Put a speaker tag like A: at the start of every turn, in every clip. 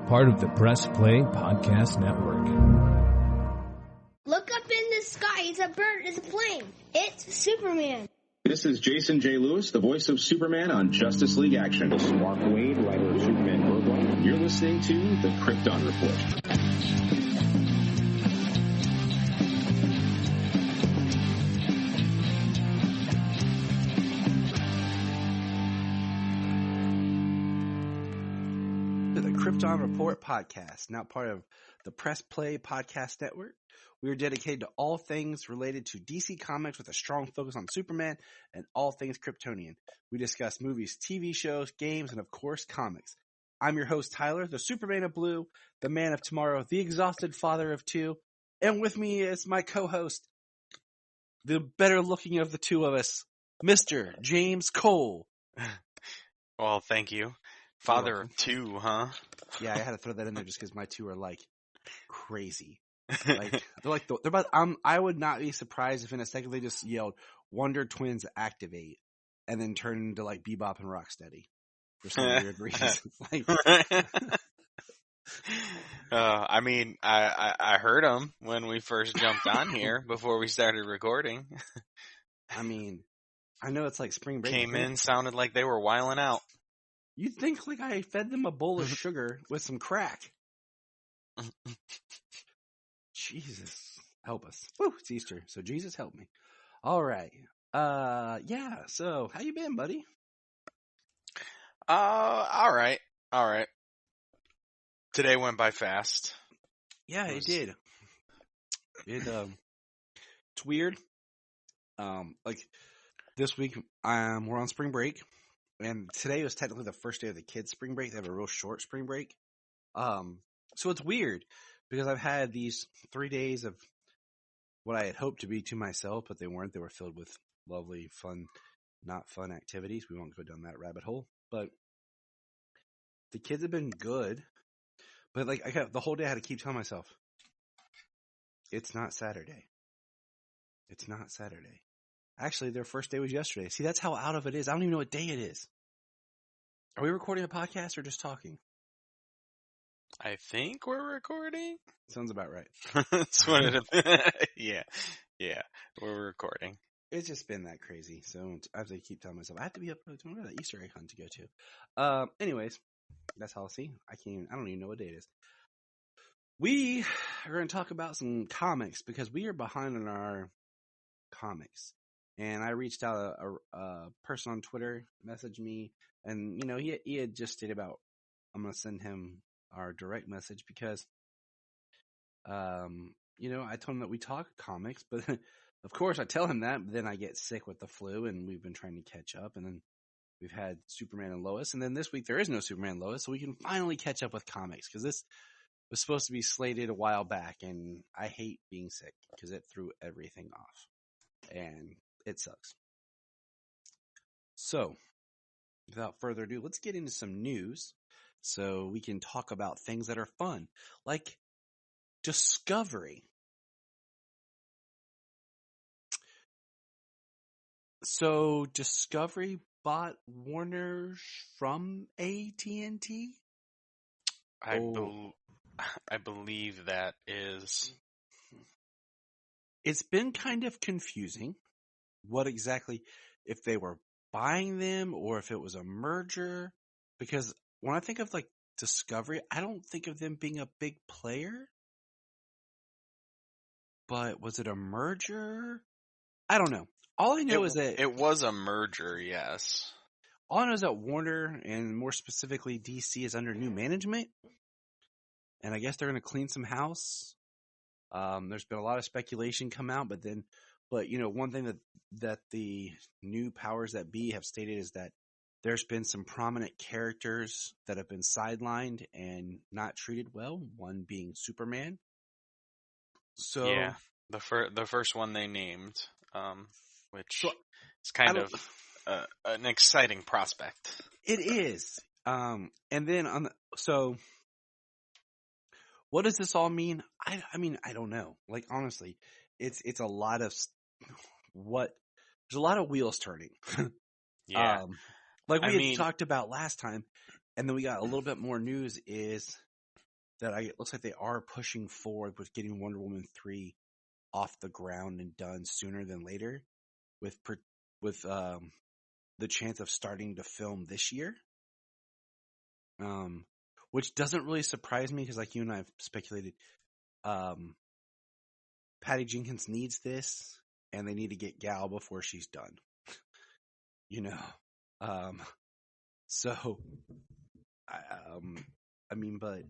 A: part of the Press Play Podcast Network.
B: Look up in the sky. It's a bird. It's a plane. It's Superman.
C: This is Jason J. Lewis, the voice of Superman on Justice League Action. This is Mark Wade, writer of Superman Worldwide. You're listening to the Krypton Report.
D: Krypton Report podcast, now part of the Press Play Podcast Network. We are dedicated to all things related to DC Comics with a strong focus on Superman and all things Kryptonian. We discuss movies, TV shows, games, and of course, comics. I'm your host, Tyler, the Superman of Blue, the Man of Tomorrow, the exhausted father of two, and with me is my co-host, the better looking of the two of us, Mr. James Cole.
E: Well, thank you. Father of two, huh?
D: Yeah, I had to throw that in there just because my two are like crazy. Like they're about. I would not be surprised if in a second they just yelled "Wonder Twins activate" and then turned into like Bebop and Rocksteady for some weird reason.
E: I mean, I heard them when we first jumped on here before we started recording.
D: I mean, I know it's like spring break.
E: Came in, sounded like they were wiling out.
D: You'd think like I fed them a bowl of sugar with some crack. Jesus, help us. Woo, it's Easter, so Jesus help me. All right. Yeah, so how you been, buddy?
E: All right. Today went by fast.
D: Yeah, it did. It's weird. Like this week, we're on spring break. And today was technically the first day of the kids' spring break. They have a real short spring break. So it's weird because I've had these 3 days of what I had hoped to be to myself, but they weren't. They were filled with lovely, fun, not fun activities. We won't go down that rabbit hole. But the kids have been good. But like the whole day I had to keep telling myself, it's not Saturday. It's not Saturday. Actually, their first day was yesterday. See, that's how out of it is. I don't even know what day it is. Are we recording a podcast or just talking?
E: I think we're recording.
D: Sounds about right.
E: That's what it is. Yeah, we're recording.
D: It's just been that crazy. So I have to keep telling myself, I have to be up to that Easter egg hunt to go to. Anyways, that's how I'll see. I don't even know what day it is. We are going to talk about some comics because we are behind on our comics. And I reached out a person on Twitter, messaged me, and he had just stated about I'm gonna send him our direct message because I told him that we talk comics, but of course I tell him that, but then I get sick with the flu, and we've been trying to catch up, and then we've had Superman and Lois, and then this week there is no Superman and Lois, so we can finally catch up with comics because this was supposed to be slated a while back, and I hate being sick because it threw everything off, and it sucks. So, without further ado, let's get into some news so we can talk about things that are fun, like Discovery. So, Discovery bought Warner from AT&T?
E: I believe that is.
D: It's been kind of confusing what exactly, if they were buying them or if it was a merger, because when I think of like Discovery, I don't think of them being a big player, but was it a merger? I don't know. All I know is that
E: it was a merger, yes.
D: All I know is that Warner, and more specifically DC, is under new management, and I guess they're going to clean some house. There's been a lot of speculation come out, but one thing that the new powers that be have stated is that there's been some prominent characters that have been sidelined and not treated well, one being Superman. So
E: yeah, the first one they named, which is kind of an exciting prospect.
D: It is. And then so what does this all mean? I mean, I don't know. Like, honestly, it's a lot of there's a lot of wheels turning.
E: Yeah.
D: Like we had talked about last time, and then we got a little bit more news is that it looks like they are pushing forward with getting Wonder Woman 3 off the ground and done sooner than later, with the chance of starting to film this year. Which doesn't really surprise me because, like you and I have speculated, Patty Jenkins needs this, and they need to get Gal before she's done. So, I mean, but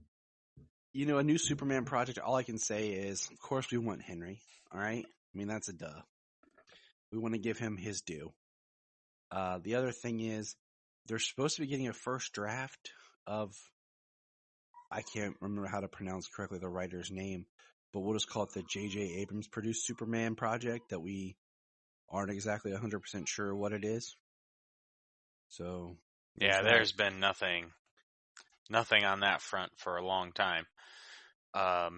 D: a new Superman project. All I can say is, of course, we want Henry. All right, I mean that's a duh. We want to give him his due. The other thing is, they're supposed to be getting a first draft of, I can't remember how to pronounce correctly the writer's name, but we'll just call it the J.J. Abrams produced Superman project that we aren't exactly 100% sure what it is. So
E: yeah, there's been nothing on that front for a long time. I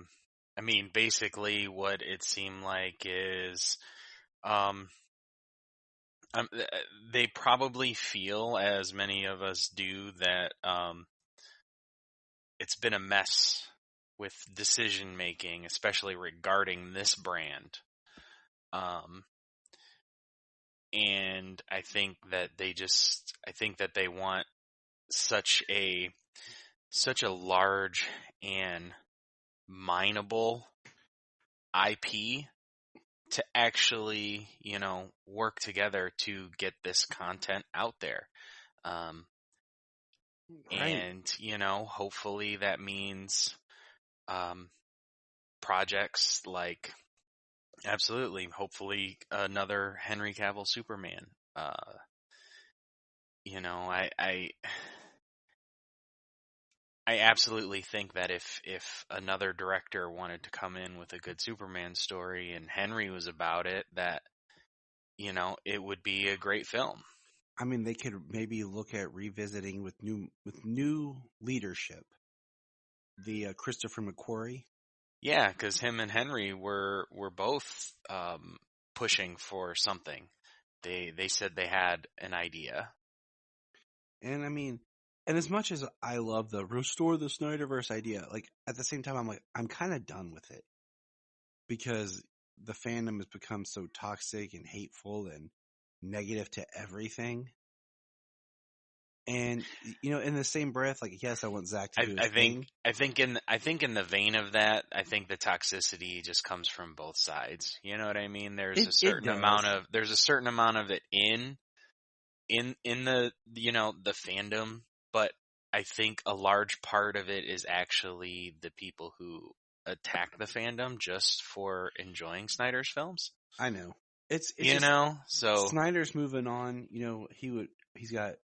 E: mean, basically what it seemed like is, they probably feel, as many of us do, that it's been a mess with decision making, especially regarding this brand. And I think that they want such a large and mineable IP to actually, work together to get this content out there. And, hopefully that means, projects like, absolutely, hopefully another Henry Cavill Superman. I absolutely think that if another director wanted to come in with a good Superman story and Henry was about it, that, it would be a great film.
D: I mean, they could maybe look at revisiting with new leadership the Christopher McQuarrie.
E: Yeah, because him and Henry were both pushing for something. They said they had an idea.
D: And I mean, and as much as I love the restore the Snyderverse idea, like at the same time, I'm kind of done with it because the fandom has become so toxic and hateful and negative to everything. And in the same breath, like, yes, I want Zack to do his thing.
E: I think in the vein of that, I think the toxicity just comes from both sides. You know what I mean? There's a certain amount of it in the the fandom, but I think a large part of it is actually the people who attack the fandom just for enjoying Snyder's films.
D: I know. It's
E: so
D: Snyder's moving on.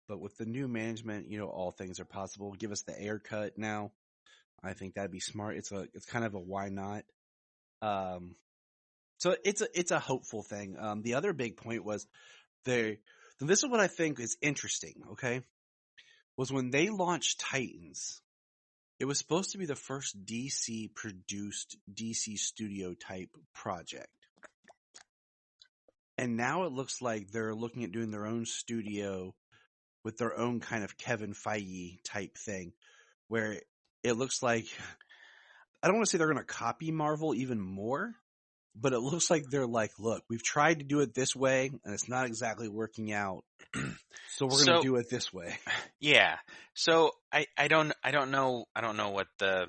D: But with the new management, all things are possible. Give us the Air cut now. I think that'd be smart. It's kind of a why not. So it's a hopeful thing. The other big point was this is what I think is interesting. Okay, was when they launched Titans. It was supposed to be the first DC produced DC studio type project. And now it looks like they're looking at doing their own studio with their own kind of Kevin Feige type thing, where it looks like, I don't want to say they're going to copy Marvel even more, but it looks like they're like, look, we've tried to do it this way and it's not exactly working out. So we're going to do it this way.
E: Yeah. So I don't know what the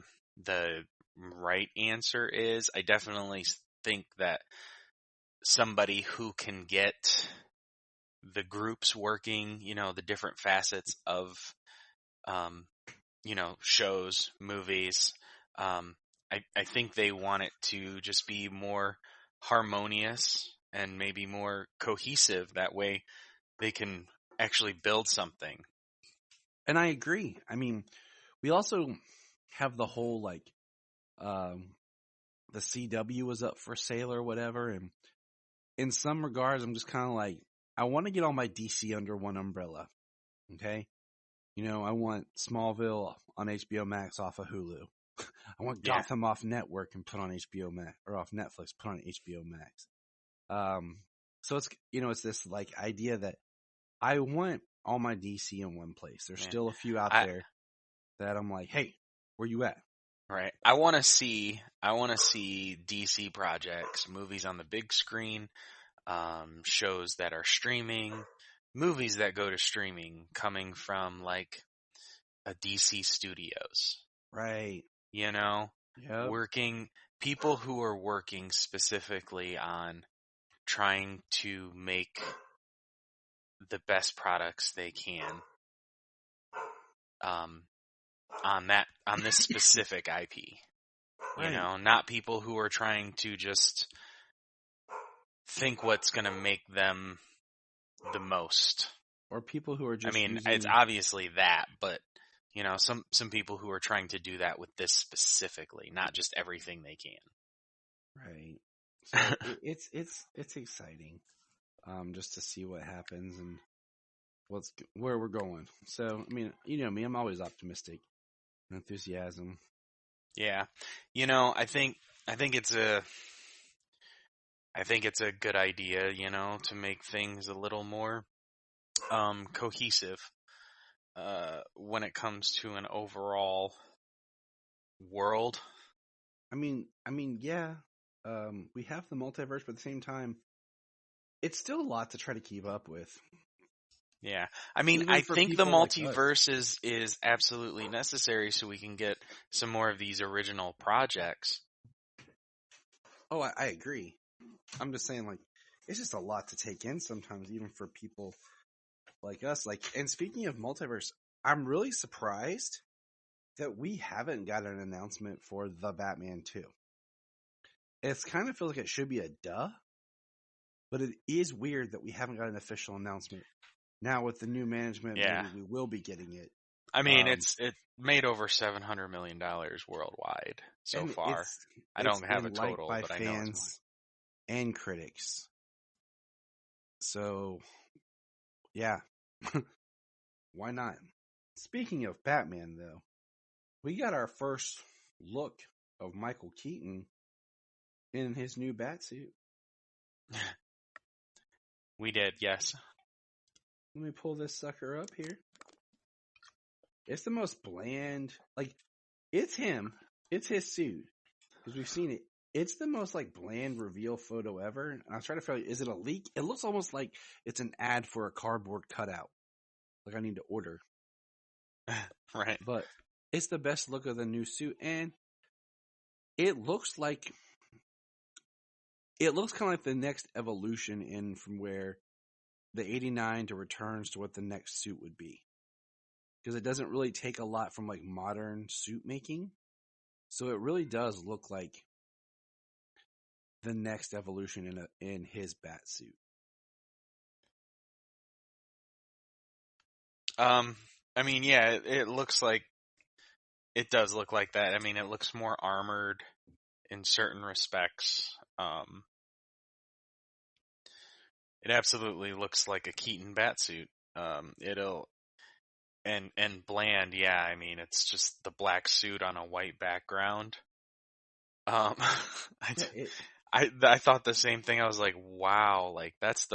E: right answer is. I definitely think that somebody who can get the groups working, the different facets of, shows, movies, I think they want it to just be more harmonious and maybe more cohesive. That way they can actually build something.
D: And I agree. I mean, we also have the whole, the CW was up for sale or whatever. And in some regards, I'm just kind of like, I want to get all my DC under one umbrella. Okay. I want Smallville on HBO Max off of Hulu. I want Gotham off network and put on HBO Max, or off Netflix, put on HBO Max. So it's, it's this idea that I want all my DC in one place. There's still a few out there that I'm like, hey, where you at?
E: Right. I want to see DC projects, movies on the big screen, shows that are streaming, movies that go to streaming coming from like a DC Studios.
D: Right.
E: You know,
D: Yep.
E: people who are working specifically on trying to make the best products they can. On this specific IP,
D: Right.
E: you know, not people who are trying to just think what's going to make them the most.
D: Or people who are just
E: it's obviously that, but you know, some people who are trying to do that with this specifically, not just everything they can.
D: Right. So it's exciting, just to see what happens and where we're going. So, I mean, you know me, I'm always optimistic, enthusiasm.
E: Yeah, you know, I think it's a good idea, you know, to make things a little more cohesive when it comes to an overall world.
D: I mean, yeah. We have the multiverse, but at the same time, it's still a lot to try to keep up with.
E: Yeah. I mean, I think the multiverse is absolutely necessary so we can get some more of these original projects.
D: Oh, I agree. I'm just saying, like, it's just a lot to take in sometimes, even for people like us. Like, and speaking of multiverse, I'm really surprised that we haven't got an announcement for The Batman 2. It's kind of feels like it should be a duh, but it is weird that we haven't got an official announcement. Now with the new management, maybe we will be getting it.
E: I mean, it made over $700 million worldwide so far. I don't have a total, but I know fans
D: and critics. So, yeah, why not? Speaking of Batman, though, we got our first look of Michael Keaton in his new Batsuit.
E: We did, yes.
D: Let me pull this sucker up here. It's the most bland, like, it's him. It's his suit. Because we've seen it. It's the most, like, bland reveal photo ever. And I was trying to figure out, is it a leak? It looks almost like it's an ad for a cardboard cutout. Like I need to order.
E: Right.
D: But it's the best look of the new suit. And it looks kind of like the next evolution in from where the 89 to returns to what the next suit would be. Because it doesn't really take a lot from like modern suit making. So it really does look like the next evolution in his bat suit.
E: I mean, yeah, it looks like it does look like that. I mean, it looks more armored in certain respects. It absolutely looks like a Keaton batsuit. And bland, yeah. I mean, it's just the black suit on a white background. I thought the same thing. I was like, wow, like that's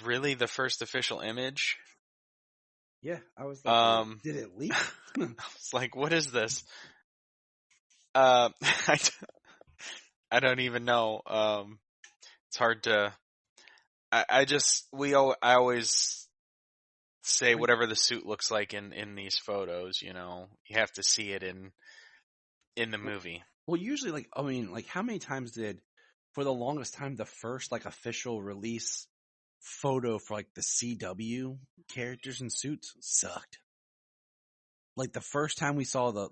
E: really the first official image.
D: Yeah, I was like, did it leak?
E: I was like, what is this? I don't even know. It's hard to. I always say whatever the suit looks like in these photos. You know, you have to see it in the movie.
D: Well, usually, like, I mean, like, how many times did, for the longest time, the first like official release photo for like the CW characters and suits sucked. Like the first time we saw the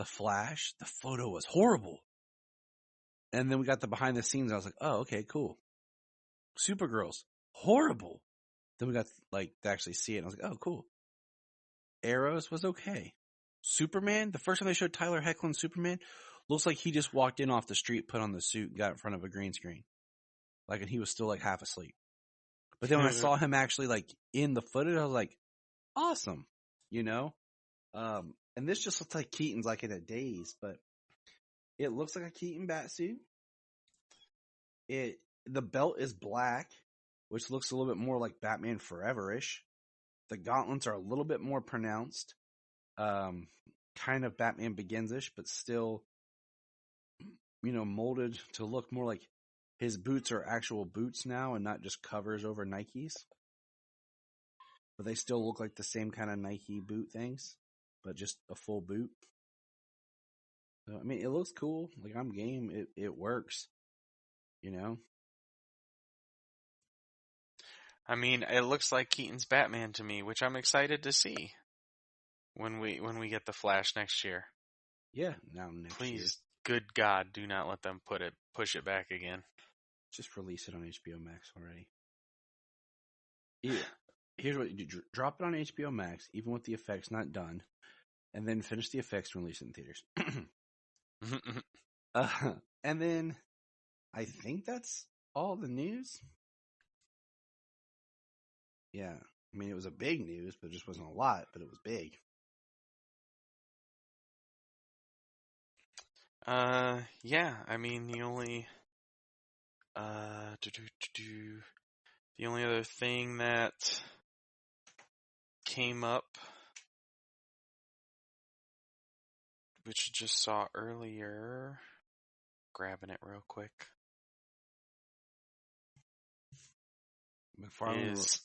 D: Flash, the photo was horrible. And then we got the behind the scenes. I was like, oh, okay, cool. Supergirl's horrible. Then we got like to actually see it. And I was like, oh, cool. Arrows was okay. Superman, the first time they showed Tyler Hoechlin Superman, looks like he just walked in off the street, put on the suit, and got in front of a green screen. Like, and he was still like half asleep. But then when I saw him actually like in the footage, I was like, awesome, you know? And this just looks like Keaton's like in a daze, but it looks like a Keaton batsuit. The belt is black, which looks a little bit more like Batman Forever-ish. The gauntlets are a little bit more pronounced. kind of Batman Begins-ish, but still, molded to look more like his boots are actual boots now and not just covers over Nikes. But they still look like the same kind of Nike boot things, but just a full boot. So, I mean, it looks cool. Like, I'm game. It works,
E: I mean, it looks like Keaton's Batman to me, which I'm excited to see when we get the Flash next year.
D: Yeah, now next year.
E: Please, good God, do not let them push it back again.
D: Just release it on HBO Max already. Yeah. Here's what you do. Drop it on HBO Max, even with the effects not done, and then finish the effects and release it in theaters. And then I think that's all the news. Yeah. I mean, it was a big news, but it just wasn't a lot, but it was big.
E: Yeah, I mean, the only other thing that came up, which I just saw earlier, grabbing it real quick, is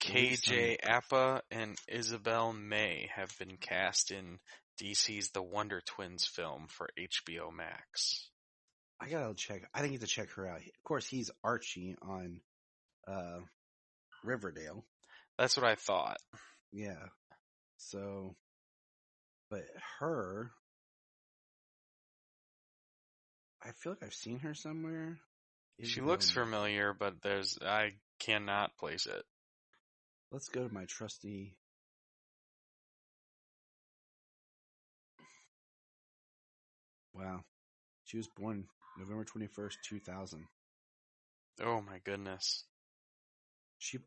E: KJ Apa and Isabel May have been cast in DC's The Wonder Twins film for HBO Max.
D: I gotta check. I didn't get to check her out. Of course, he's Archie on Riverdale.
E: That's what I thought.
D: Yeah. So, but her, I feel like I've seen her somewhere.
E: She looks familiar, but I cannot place it.
D: Let's go to my trusty. Wow. She was born November 21st, 2000.
E: Oh my goodness.
D: She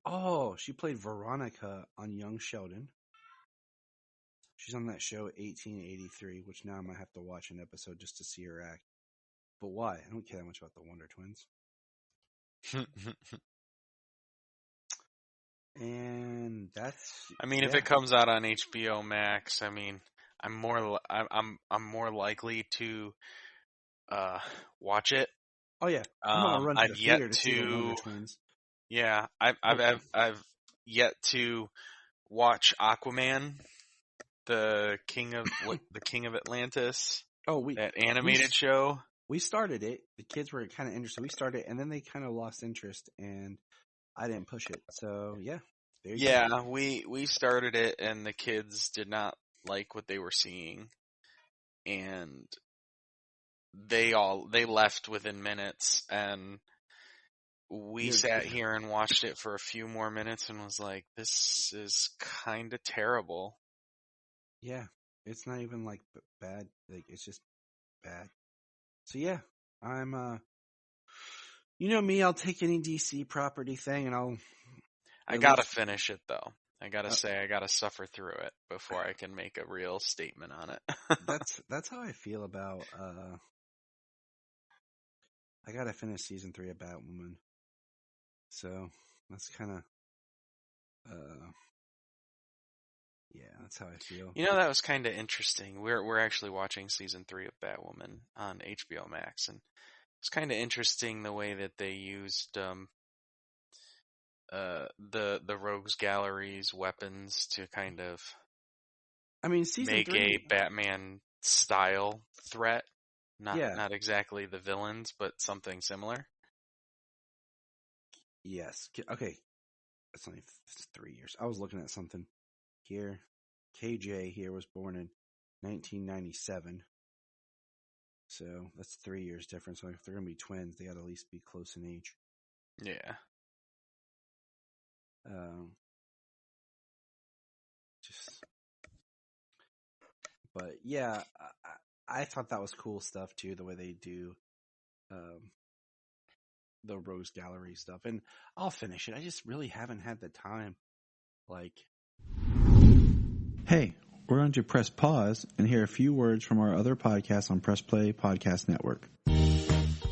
D: played Veronica on Young Sheldon. She's on that show 1883, which now I might have to watch an episode just to see her act. But why? I don't care that much about the Wonder Twins. And that's.
E: I mean, if it comes out on HBO Max, I mean, I'm more likely to watch it.
D: Oh yeah, I've yet to.
E: Yeah, I've yet to watch Aquaman, the King of Atlantis.
D: Oh,
E: that animated show.
D: We started it. The kids were kind of interested. We started it, and then they kind of lost interest, and I didn't push it. So yeah,
E: we started it, and the kids did not like what they were seeing, and they left within minutes, and we sat here and watched it for a few more minutes and was like, this is kind of terrible.
D: Yeah, it's not even like bad, like it's just bad. So yeah, I'm me, I'll take any DC property thing and
E: I gotta finish it though. I gotta say, I gotta suffer through it before I can make a real statement on it.
D: That's how I feel about, I gotta finish season 3 of Batwoman. So that's kind of, yeah, that's how I feel.
E: That was kind of interesting. We're actually watching season 3 of Batwoman on HBO Max, and it's kind of interesting the way that they used the Rogues Gallery's weapons to kind of make a Batman style threat. Not exactly the villains, but something similar.
D: Yes. Okay. That's only 3 years. I was looking at something here. KJ here was born in 1997. So that's 3 years difference. So if they're going to be twins, they got to at least be close in age.
E: Yeah.
D: But yeah, I thought that was cool stuff too, the way they do the Rogues Gallery stuff. And I'll finish it. I just really haven't had the time. Hey, we're going to press pause and hear a few words from our other podcasts on Press Play Podcast Network.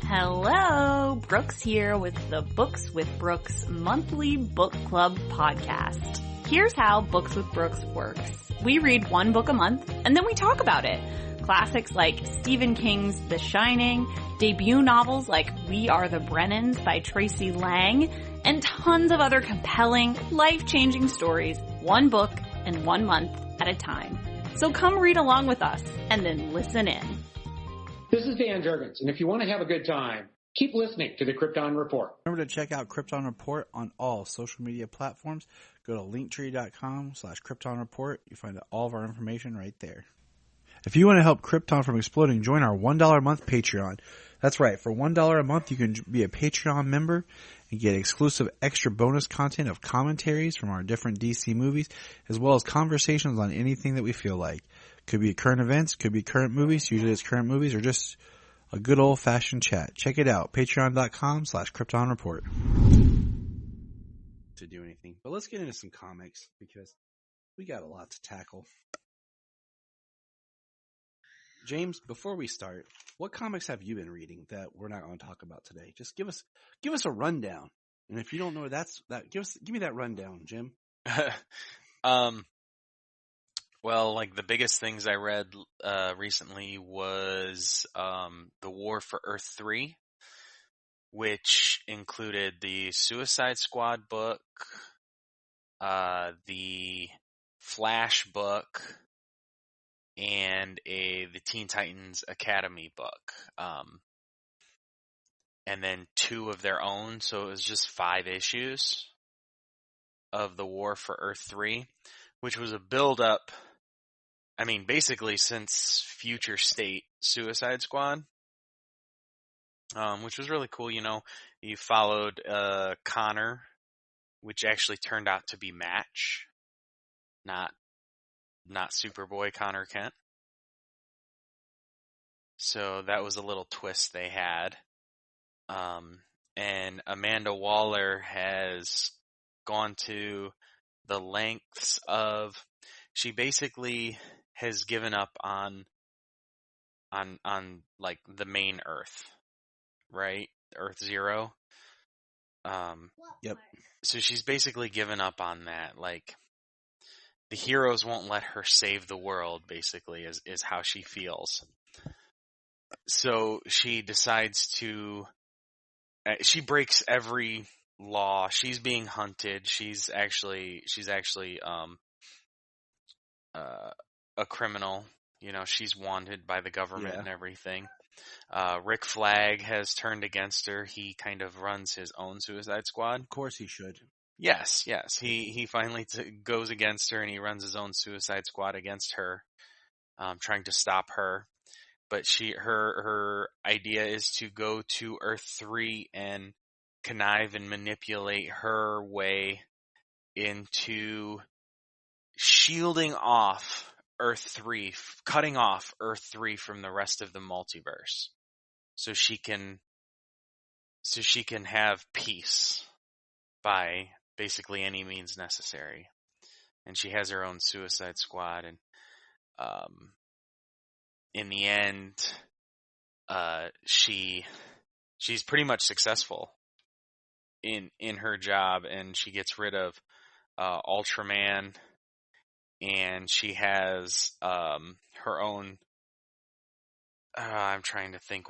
F: Hello, Brooks here with the Books with Brooks monthly book club podcast. Here's how Books with Brooks works. We read one book a month, and then we talk about it. Classics like Stephen King's The Shining, debut novels like We Are the Brennans by Tracy Lang, and tons of other compelling, life-changing stories, one book and 1 month at a time. So come read along with us, and then listen in.
G: This is Dan Jurgens, and if you want to have a good time, keep listening to the Krypton Report.
H: Remember to check out Krypton Report on all social media platforms. Go to linktree.com/Krypton Report. You find all of our information right there. If you want to help Krypton from exploding, join our $1 a month Patreon. That's right. For $1 a month, you can be a Patreon member and get exclusive extra bonus content of commentaries from our different DC movies, as well as conversations on anything that we feel like. Could be current events, could be current movies, usually it's current movies, or just a good old-fashioned chat. Check it out. Patreon.com/Krypton Report.
D: To do anything. But let's get into some comics because we got a lot to tackle. James, before we start, what comics have you been reading that we're not going to talk about today? Just give us a rundown. And if you don't know give me that rundown, Jim.
E: Well, like the biggest things I read recently was The War for Earth 3, which included the Suicide Squad book, the Flash book, and the Teen Titans Academy book. And then 2 of their own, so it was just 5 issues of The War for Earth 3, which was a build-up, I mean, basically since Future State Suicide Squad, which was really cool. You know, you followed Connor, which actually turned out to be Match, not Superboy Connor Kent. So that was a little twist they had. And Amanda Waller has gone to the lengths of, she basically has given up on like the main Earth, right? Earth Zero.
D: Yep.
E: So she's basically given up on that. Like, the heroes won't let her save the world, basically, is how she feels. So she decides to, she breaks every law. She's being hunted. She's actually a criminal. You know, she's wanted by the government and everything. Rick Flag has turned against her. He kind of runs his own Suicide Squad.
D: Of course he should.
E: Yes. He finally goes against her, and he runs his own Suicide Squad against her, trying to stop her. But her idea is to go to Earth 3 and connive and manipulate her way into shielding off Earth 3, cutting off Earth 3 from the rest of the multiverse, so she can have peace by basically any means necessary. And she has her own Suicide Squad, and in the end, she's pretty much successful in her job, and she gets rid of Ultraman, and she has her own. I'm trying to think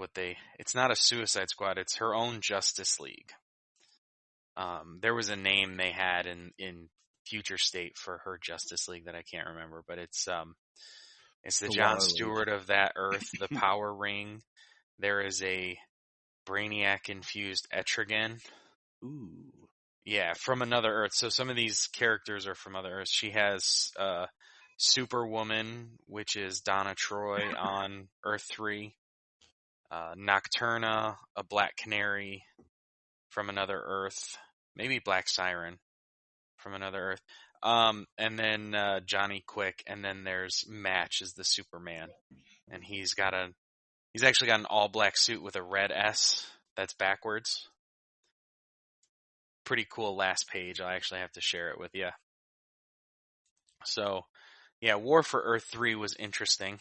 E: it's not a Suicide Squad, it's her own Justice League. There was a name they had in Future State for her Justice League that I can't remember, but it's the John Stewart of that Earth, the Power Ring. There is a Brainiac-infused Etrigan.
D: Ooh.
E: Yeah, from another Earth. So some of these characters are from other Earths. She has Superwoman, which is Donna Troy on Earth 3. Nocturna, a Black Canary from another Earth. Maybe Black Siren from another Earth. And then Johnny Quick, and then there's Match as the Superman. And he's actually got an all-black suit with a red S that's backwards. Pretty cool last page. I'll actually have to share it with you. So, yeah, War for Earth 3 was interesting.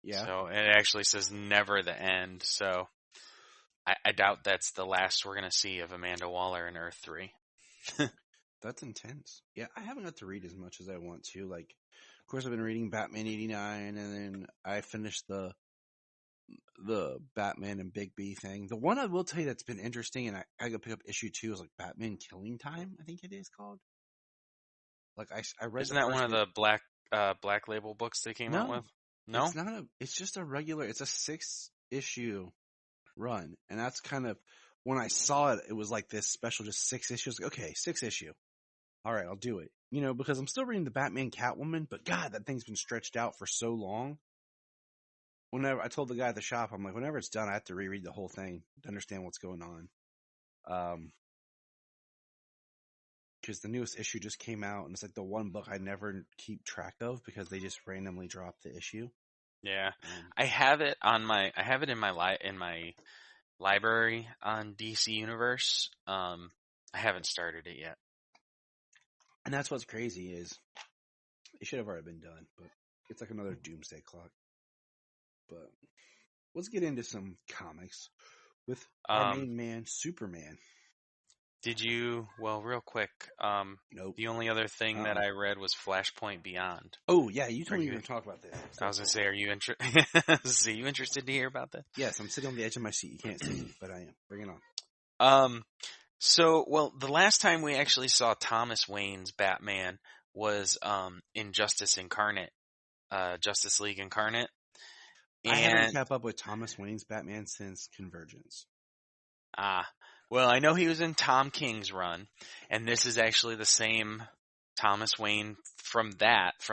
D: Yeah.
E: So it actually says never the end. So I doubt that's the last we're going to see of Amanda Waller in Earth 3.
D: That's intense. Yeah, I haven't got to read as much as I want to. Like, of course, I've been reading Batman 89, and then I finished the Batman and Big B thing. The one I will tell you that's been interesting, and I got to pick up issue 2 is like Batman Killing Time, I think it is called. Like I read.
E: Isn't that one of the Black Label books they came out with? No,
D: it's not. It's just a regular. It's a 6-issue run, and that's kind of when I saw it. It was like this special, just 6 issues. Okay, 6 issue. All right, I'll do it. You know, because I'm still reading the Batman Catwoman, but God, that thing's been stretched out for so long. Whenever I told the guy at the shop, I'm like, whenever it's done, I have to reread the whole thing to understand what's going on. Because the newest issue just came out, and it's like the one book I never keep track of because they just randomly drop the issue.
E: Yeah, I have it in my library on DC Universe. I haven't started it yet.
D: And that's what's crazy is it should have already been done, but it's like another doomsday clock. But let's get into some comics with our main man, Superman.
E: Did you? Well, real quick.
D: Nope.
E: The only other thing that I read was Flashpoint Beyond.
D: Oh yeah, you told me you were going to talk about this.
E: I was going to say, are you interested to hear about that?
D: Yes, I'm sitting on the edge of my seat. You can't see me, but I am. Bring it
E: on. The last time we actually saw Thomas Wayne's Batman was in Justice Incarnate, Justice League Incarnate.
D: And I haven't kept up with Thomas Wayne's Batman since Convergence.
E: Well, I know he was in Tom King's run, and this is actually the same Thomas Wayne from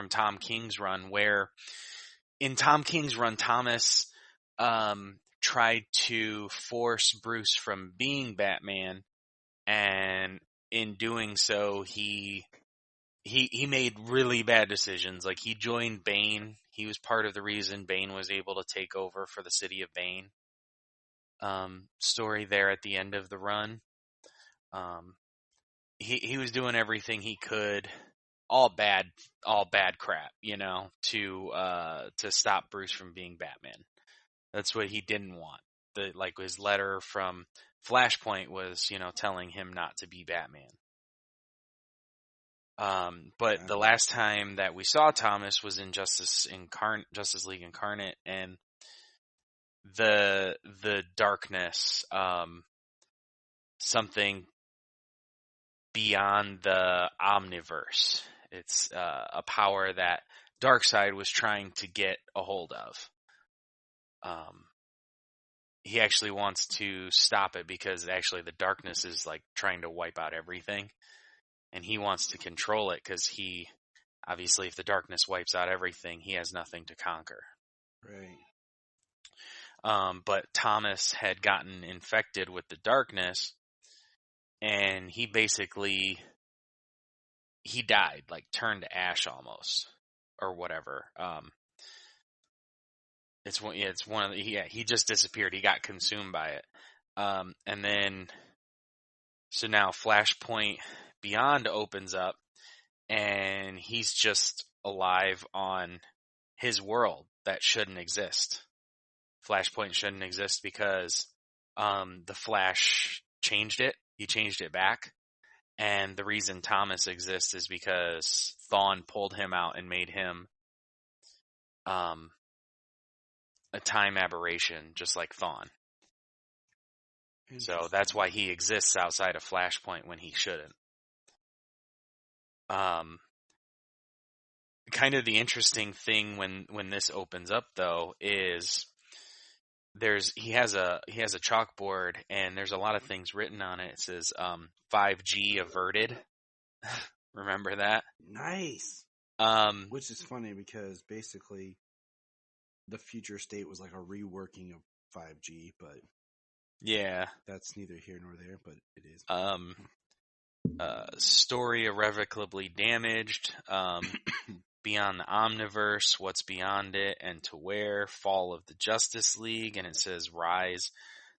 E: Tom King's run, where in Tom King's run, Thomas tried to force Bruce from being Batman, and in doing so, he made really bad decisions. Like, he joined Bane. He was part of the reason Bane was able to take over for the city of Bane. Story there at the end of the run. He was doing everything he could, all bad crap, you know, to stop Bruce from being Batman. That's what he didn't want. His letter from Flashpoint was, you know, telling him not to be Batman. But the last time that we saw Thomas was in Justice League Incarnate, and the darkness, something beyond the Omniverse. It's a power that Darkseid was trying to get a hold of. He actually wants to stop it because actually the darkness is like trying to wipe out everything. And he wants to control it because obviously if the darkness wipes out everything, he has nothing to conquer.
D: Right.
E: But Thomas had gotten infected with the darkness, and he died, like turned to ash almost, or whatever. He just disappeared. He got consumed by it. And then, so now Flashpoint Beyond opens up, and he's just alive on his world that shouldn't exist. Flashpoint shouldn't exist because the Flash changed it. He changed it back. And the reason Thomas exists is because Thawne pulled him out and made him a time aberration, just like Thawne. So that's why he exists outside of Flashpoint when he shouldn't. Kind of the interesting thing when this opens up, though, is he has a chalkboard, and there's a lot of things written on it. It says 5G averted. Remember that?
D: Nice. Which is funny because basically the future state was like a reworking of 5G, but
E: yeah,
D: that's neither here nor there, but it is.
E: Story irrevocably damaged. Beyond the Omniverse, what's beyond it, and to where? Fall of the Justice League, and it says rise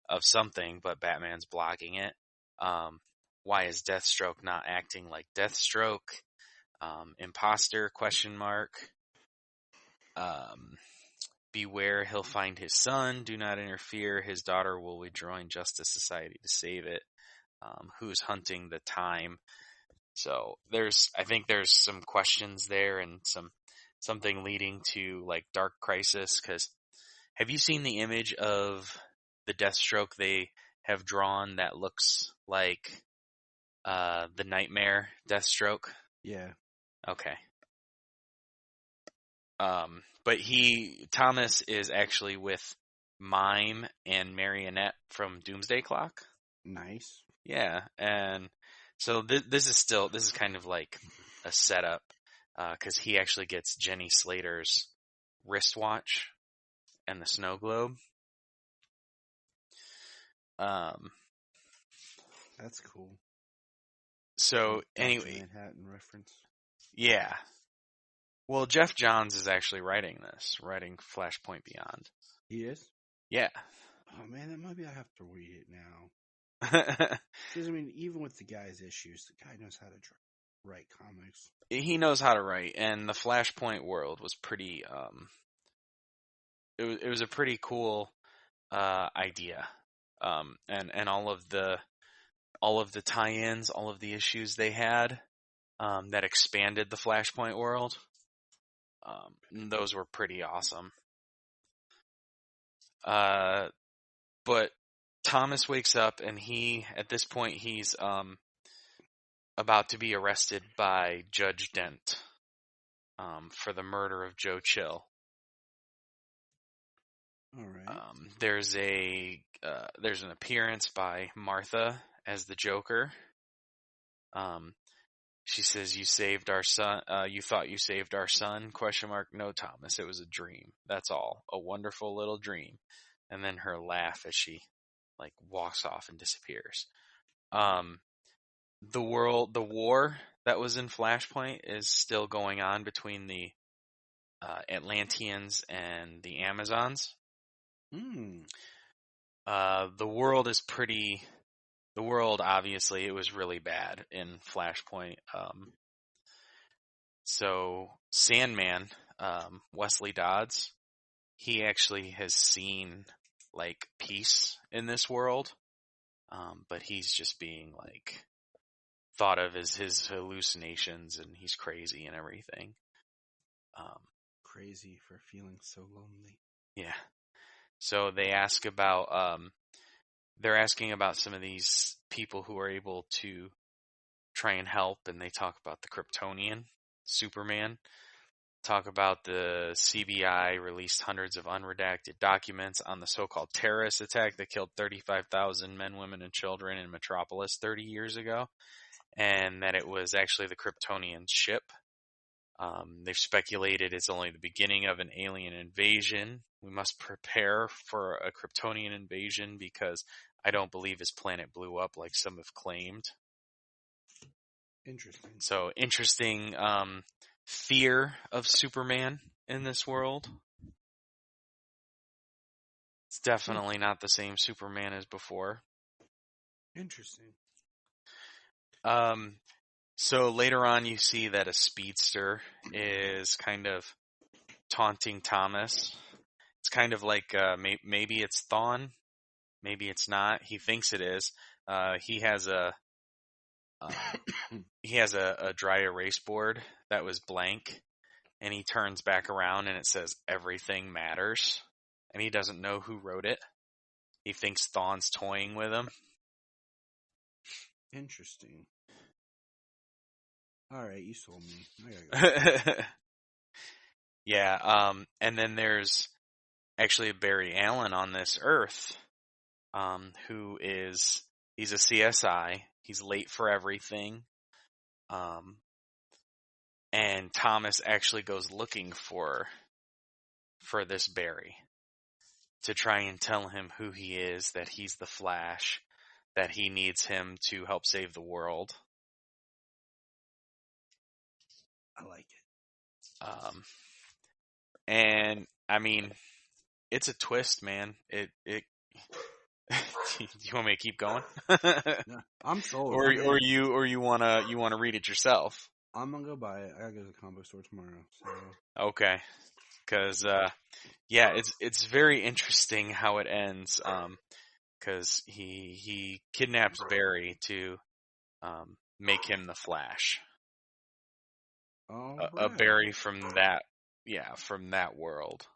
E: of something, but Batman's blocking it. Why is Deathstroke not acting like Deathstroke? Imposter, question mark. beware, he'll find his son. Do not interfere. His daughter will rejoin Justice Society to save it. Who's hunting the time? So I think there's some questions there and something leading to like Dark Crisis. Because have you seen the image of the Deathstroke they have drawn that looks like the Nightmare Deathstroke?
H: Yeah.
E: Okay. But Thomas is actually with Mime and Marionette from Doomsday Clock.
H: Nice.
E: Yeah, and so this is kind of like a setup, because he actually gets Jenny Slater's wristwatch and the snow globe.
H: That's cool.
E: So anyway,
H: Manhattan reference.
E: Yeah. Well, Jeff Johns is actually writing Flashpoint Beyond.
H: He is?
E: Yeah.
H: Oh man, that maybe I have to read it now. Because I mean, even with the guy's issues, the guy knows how to write comics.
E: He knows how to write, and the Flashpoint world was pretty. It was a pretty cool idea, and all of the tie-ins, all of the issues they had that expanded the Flashpoint world. Those were pretty awesome. But Thomas wakes up and at this point he's about to be arrested by Judge Dent for the murder of Joe Chill.
H: All right.
E: There's an appearance by Martha as the Joker. She says, "You saved our son. You thought you saved our son?" ? No, Thomas. It was a dream. That's all. A wonderful little dream. And then her laugh as she walks off and disappears. The war that was in Flashpoint is still going on between the Atlanteans and the Amazons. The world, obviously, it was really bad in Flashpoint. So Sandman, Wesley Dodds, he actually has seen peace in this world, but he's just being thought of as his hallucinations, and he's crazy and everything.
H: Crazy for feeling so lonely.
E: Yeah. So they ask about they're asking about some of these people who are able to try and help, and they talk about the Kryptonian, Superman, talk about the CBI released hundreds of unredacted documents on the so-called terrorist attack that killed 35,000 men, women, and children in Metropolis 30 years ago, and that it was actually the Kryptonian ship. They've speculated it's only the beginning of an alien invasion. We must prepare for a Kryptonian invasion because I don't believe his planet blew up like some have claimed.
H: Interesting.
E: So interesting fear of Superman in this world. It's definitely not the same Superman as before.
H: Interesting.
E: So later on you see that a speedster is kind of taunting Thomas. It's kind of like maybe it's Thawne, maybe it's not. He thinks it is. He has a dry erase board that was blank, and he turns back around and it says "Everything Matters," and he doesn't know who wrote it. He thinks Thawne's toying with him.
H: Interesting. All right, you sold me. I gotta go.
E: Yeah, and then there's actually a Barry Allen on this Earth, he's a CSI. He's late for everything. And Thomas actually goes looking for this Barry to try and tell him who he is, that he's the Flash, that he needs him to help save the world.
H: I like it.
E: And I mean, it's a twist, man. It do you want me to keep going?
H: No, I'm sold.
E: Or you wanna read it yourself?
H: I'm gonna go buy it. I gotta go to the comic book store tomorrow. So.
E: Okay. Because, yeah, it's very interesting how it ends. Because he kidnaps Barry to make him the Flash. A Barry from that world.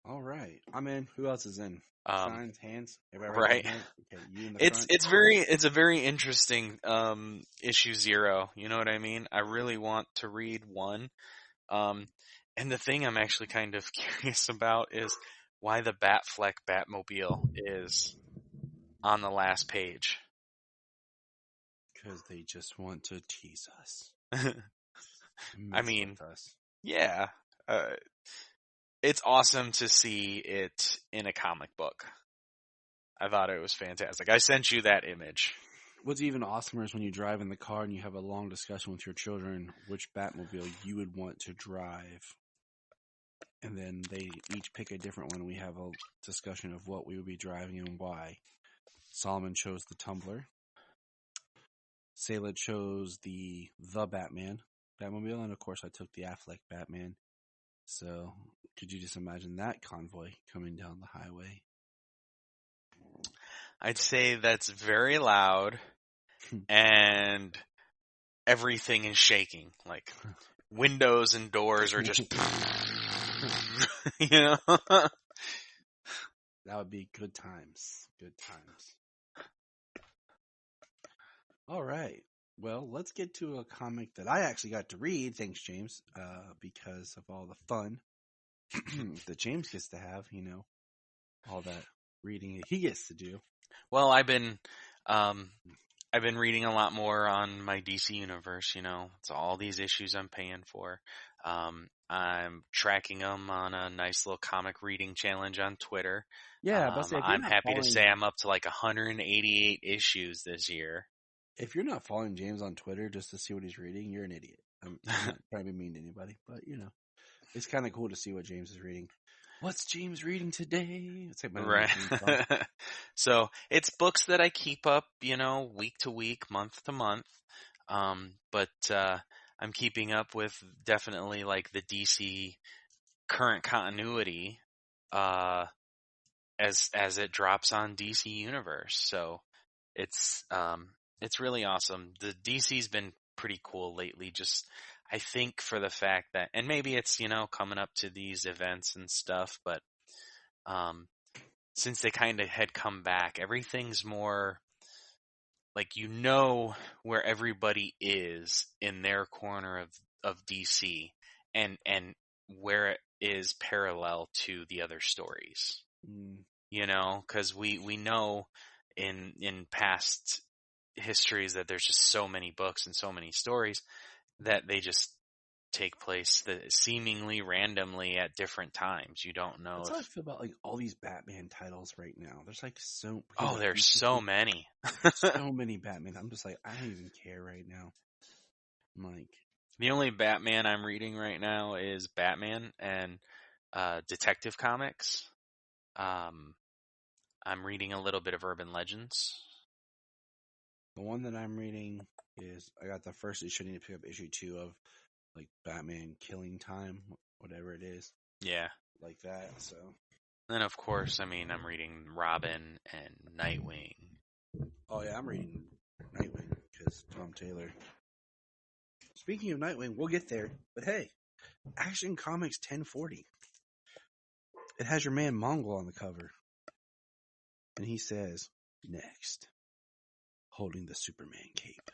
H: All right. I'm in. Who else is in? Signs, hands. Everybody
E: right.
H: Hand? Okay, you in the front.
E: It's a very interesting issue 0. You know what I mean? I really want to read 1. And the thing I'm actually kind of curious about is why the Batfleck Batmobile is on the last page.
H: Because they just want to tease us.
E: I mean, yeah. It's awesome to see it in a comic book. I thought it was fantastic. I sent you that image.
H: What's even awesomer is when you drive in the car and you have a long discussion with your children which Batmobile you would want to drive. And then they each pick a different one. We have a discussion of what we would be driving and why. Solomon chose the Tumbler. Sayla chose the Batman Batmobile. And of course I took the Affleck Batman. So could you just imagine that convoy coming down the highway?
E: I'd say that's very loud and everything is shaking. Like windows and doors are just, you know?
H: That would be good times. Good times. All right. Well, let's get to a comic that I actually got to read. Thanks, James, because of all the fun that James gets to have, you know, all that reading he gets to do.
E: Well, I've been reading a lot more on my DC universe, you know. It's all these issues I'm paying for. I'm tracking them on a nice little comic reading challenge on Twitter.
H: Yeah, but
E: I'm happy to say I'm up to like 188 issues this year.
H: If you're not following James on Twitter just to see what he's reading, you're an idiot. I'm not trying to be mean to anybody, but you know, it's kind of cool to see what James is reading. What's James reading today? It's like my
E: right. So it's books that I keep up, you know, week to week, month to month. But I'm keeping up with definitely like the DC current continuity, as it drops on DC Universe. So it's really awesome. The DC's been pretty cool lately, just I think for the fact that, and maybe it's, you know, coming up to these events and stuff, but since they kind of had come back, everything's more like, you know, where everybody is in their corner of DC and where it is parallel to the other stories, you know, because we know in past histories that there's just so many books and so many stories that they just take place seemingly randomly at different times. You don't know.
H: That's how I feel about like all these Batman titles right now. There's like
E: there's so many.
H: So many Batman. I'm just like, I don't even care right now. I'm like,
E: the only Batman I'm reading right now is Batman and Detective Comics. I'm reading a little bit of Urban Legends.
H: The one that I'm reading is, I got the first issue. I need to pick up issue 2 of like Batman Killing Time, whatever it is.
E: Yeah.
H: Like that, so.
E: And of course, I mean, I'm reading Robin and Nightwing.
H: Oh yeah, I'm reading Nightwing because Tom Taylor. Speaking of Nightwing, we'll get there. But hey, Action Comics 1040. It has your man Mongol on the cover. And he says, next, holding the Superman cape.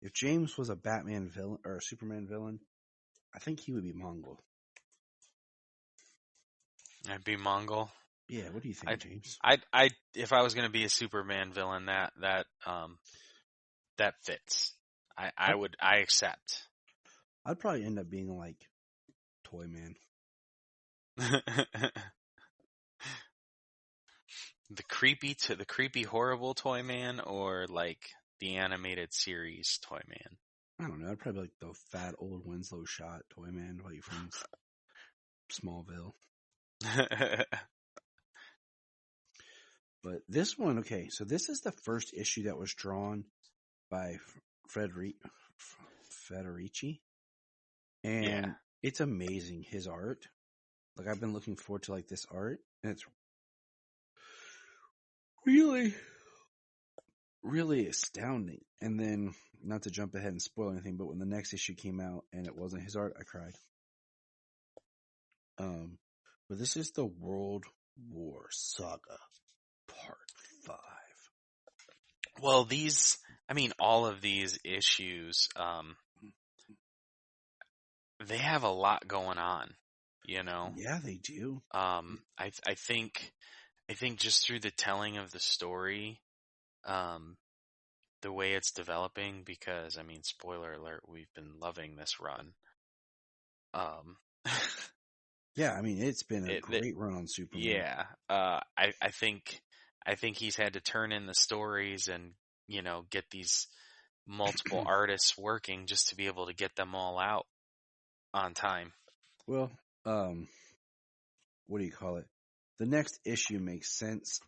H: If James was a Batman villain or a Superman villain, I think he would be Mongol.
E: I'd be Mongol.
H: Yeah, what do you think, James?
E: I if I was going to be a Superman villain, that fits. I accept.
H: I'd probably end up being like Toyman.
E: The creepy horrible Toyman, or like the animated series Toyman?
H: I don't know. I'd probably be like the fat old Winslow shot Toyman, like from Smallville. But this one, okay, so this is the first issue that was drawn by Fred Federici. And it's amazing, his art. Like, I've been looking forward to, like, this art, and it's really, really astounding. And then, not to jump ahead and spoil anything, but when the next issue came out and it wasn't his art, I cried. But this is the World War Saga, Part 5.
E: Well, all of these issues, they have a lot going on, you know?
H: Yeah, they do.
E: I think just through the telling of the story, the way it's developing, because, spoiler alert, we've been loving this run.
H: Yeah, it's been a great run on Superman.
E: Yeah. I think he's had to turn in the stories and, get these multiple artists working just to be able to get them all out on time.
H: Well, what do you call it? The next issue makes sense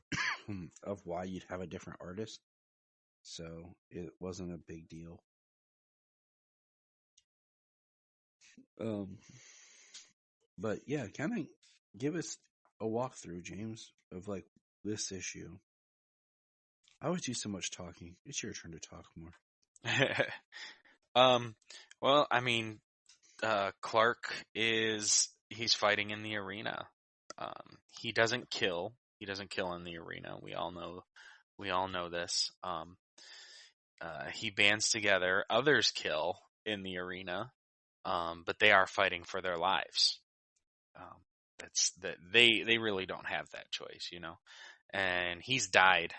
H: of why you'd have a different artist. So it wasn't a big deal. But yeah, kind of give us a walkthrough, James, of like this issue. I always do so much talking. It's your turn to talk more.
E: Well, Clark he's fighting in the arena. He doesn't kill. He doesn't kill in the arena. We all know this. He bands together. Others kill in the arena. But they are fighting for their lives. They really don't have that choice, and he's died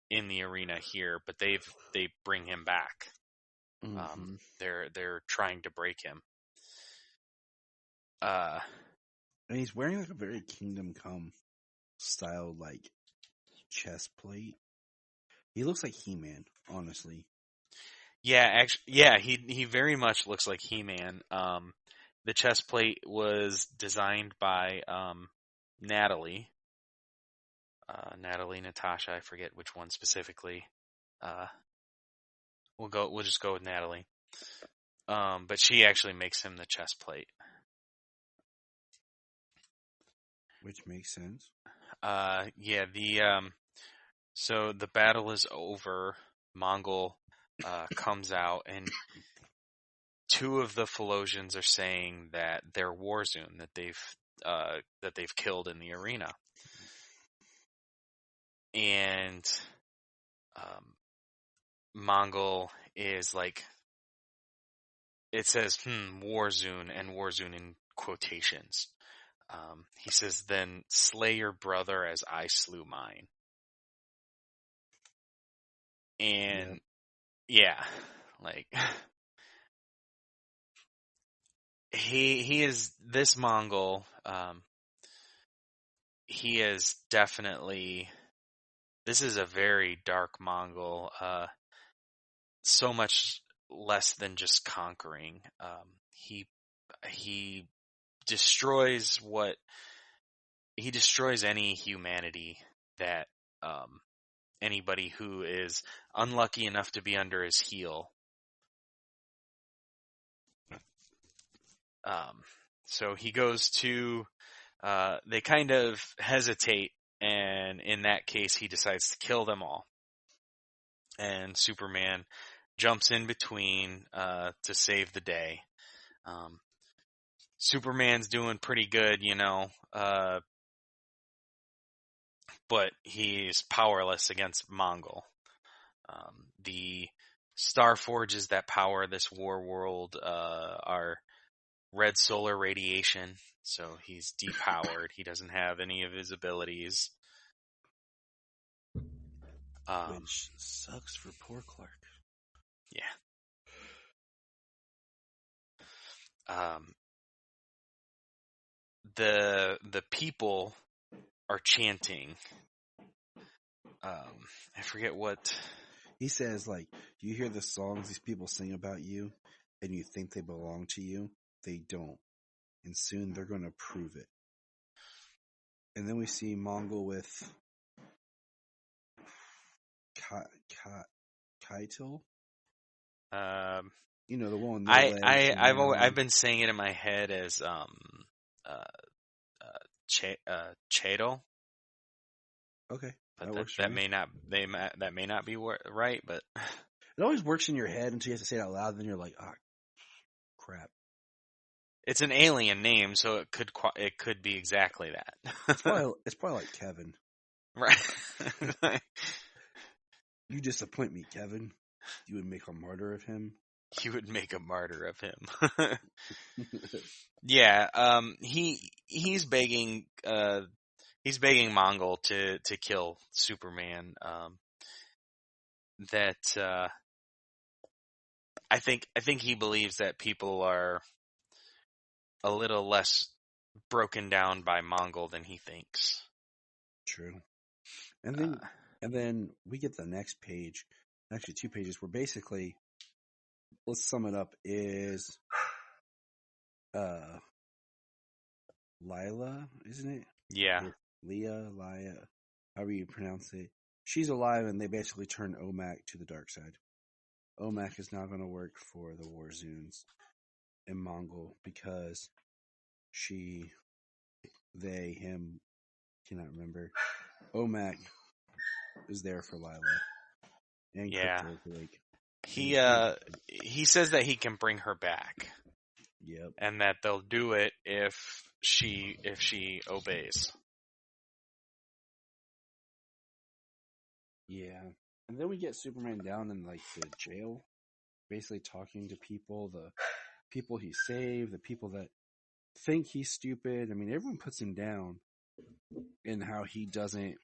E: in the arena here, but they bring him back. Mm-hmm. They're trying to break him.
H: And he's wearing like a very Kingdom Come style, like chest plate. He looks like He-Man, honestly.
E: Yeah, he very much looks like He-Man. The chest plate was designed by Natalie, Natasha. I forget which one specifically. We'll just go with Natalie. But she actually makes him the chest plate,
H: which makes sense.
E: So the battle is over. Mongul comes out, and two of the Philosians are saying that they're Warzune, that they've killed in the arena. And Mongul is like, it says Warzune, and Warzune in quotations. He says, "Then slay your brother as I slew mine." And he is this Mongul. He is definitely, this is a very dark Mongul. So much less than just conquering. He destroys any humanity that, anybody who is unlucky enough to be under his heel. So he goes to, they kind of hesitate, and in that case he decides to kill them all. And Superman jumps in between to save the day. Superman's doing pretty good, but he's powerless against Mongul. The star forges that power this war world are red solar radiation, so he's depowered. He doesn't have any of his abilities.
H: Which sucks for poor Clark.
E: Yeah. The people are chanting. I forget what
H: he says. Like, you hear the songs these people sing about you, and you think they belong to you. They don't, and soon they're going to prove it. And then we see Mongul with Keitel. You know, the one. With
E: I've been saying it in my head as Cheadle.
H: Okay,
E: but that may not be right, but
H: it always works in your head until you have to say it out loud. And then you're like, ah, crap.
E: It's an alien name, so it could be exactly that.
H: It's probably like Kevin.
E: Right.
H: You disappoint me, Kevin. You would make a martyr of him.
E: You would make a martyr of him. Yeah. He's begging Mongol to kill Superman. I think he believes that people are a little less broken down by Mongol than he thinks.
H: True. And then we get the next page, actually 2 pages, where basically, let's sum it up, is Lila, isn't it?
E: Yeah.
H: Or Leah, however you pronounce it. She's alive, and they basically turn Omak to the dark side. Omak is now going to work for the Warzoons in Mongol because him, cannot remember. Omak is there for Lila. And
E: yeah.
H: Crypto,
E: he says that he can bring her back.
H: Yep.
E: And that they'll do it if she obeys.
H: Yeah. And then we get Superman down in like the jail, basically talking to people, the people he saved, the people that think he's stupid. I mean, everyone puts him down in how he doesn't,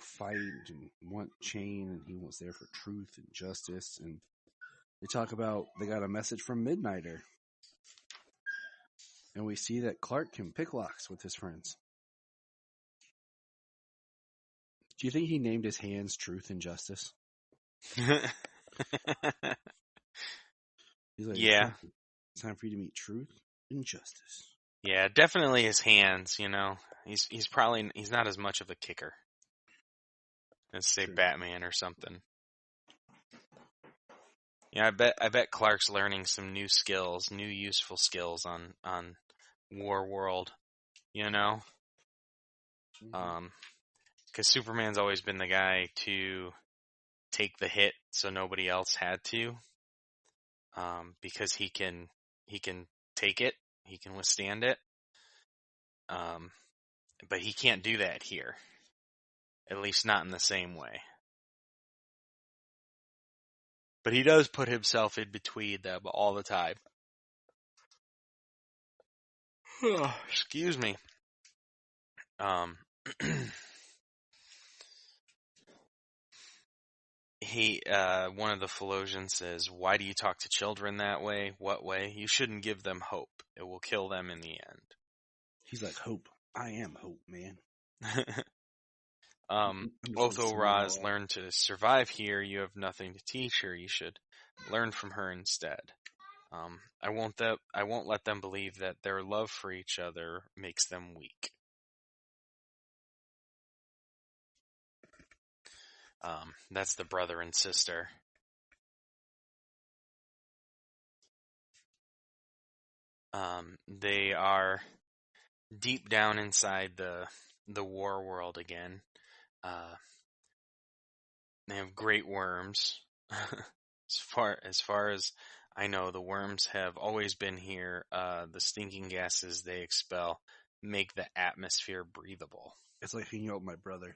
H: fight and want change, and he wants there for truth and justice. And they talk about they got a message from Midnighter. And we see that Clark can pick locks with his friends. Do you think he named his hands Truth and Justice? He's like,
E: yeah.
H: It's time for you to meet truth and justice.
E: Yeah, definitely his hands, He's not as much of a kicker as, say, True. Batman or something. Yeah, I bet Clark's learning some new skills, new useful skills on War World,
H: Mm-hmm.
E: Because Superman's always been the guy to take the hit so nobody else had to. Because he can take it, he can withstand it. But he can't do that here. At least not in the same way. But he does put himself in between them all the time. Excuse me. One of the Philosians says, "Why do you talk to children that way? What way? You shouldn't give them hope. It will kill them in the end."
H: He's like, hope. I am hope, man.
E: Although Roz learned to survive here, you have nothing to teach her. You should learn from her instead. I won't let them believe that their love for each other makes them weak. That's the brother and sister. They are deep down inside the war world again. They have great worms. As far as I know, the worms have always been here. The stinking gases they expel make the atmosphere breathable.
H: It's like hanging out with my brother.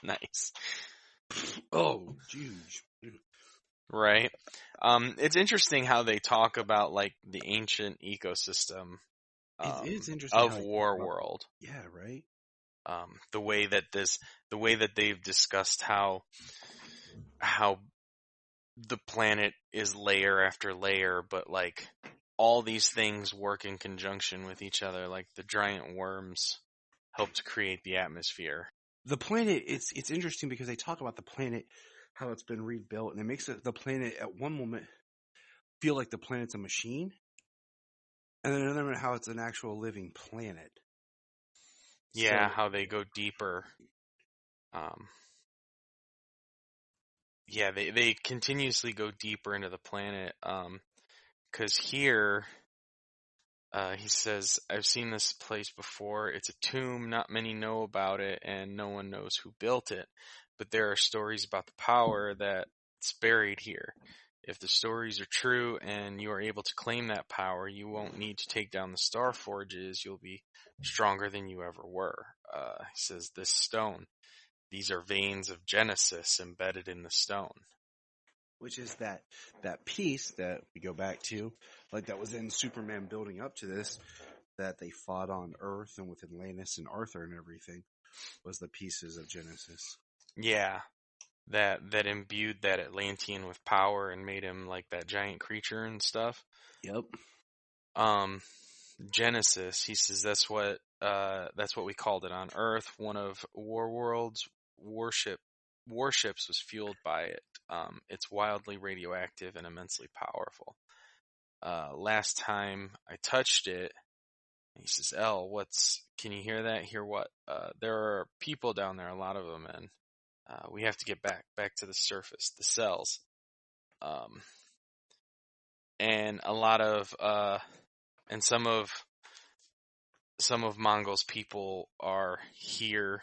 E: Nice.
H: Oh, huge.
E: Right. It's interesting how they talk about like the ancient ecosystem
H: it's interesting
E: of War World.
H: Yeah, right.
E: The way that they've discussed how the planet is layer after layer, but like all these things work in conjunction with each other. Like the giant worms help to create the atmosphere.
H: The planet, it's interesting because they talk about the planet, how it's been rebuilt, and it makes the planet at one moment feel like the planet's a machine, and then another moment how it's an actual living planet.
E: Yeah, so, how they go deeper. yeah, they continuously go deeper into the planet. 'Cause here, he says, I've seen this place before. It's a tomb. Not many know about it, and no one knows who built it. But there are stories about the power that's buried here. If the stories are true and you are able to claim that power, you won't need to take down the Star Forges. You'll be stronger than you ever were. He says, this stone, these are veins of Genesis embedded in the stone.
D: Which is that piece that we go back to, like that was in Superman building up to this, that they fought on Earth and with Atlantis and Arthur and everything, was the pieces of Genesis.
E: Yeah, that imbued that Atlantean with power and made him like that giant creature and stuff.
D: Yep.
E: Genesis, he says that's what we called it on Earth. One of Warworld's warships was fueled by it. It's wildly radioactive and immensely powerful. Last time I touched it, he says, "El, can you hear that? Hear what? There are people down there, a lot of them, and we have to get back to the surface, the cells." And a lot of, and some of Mongol's people are here,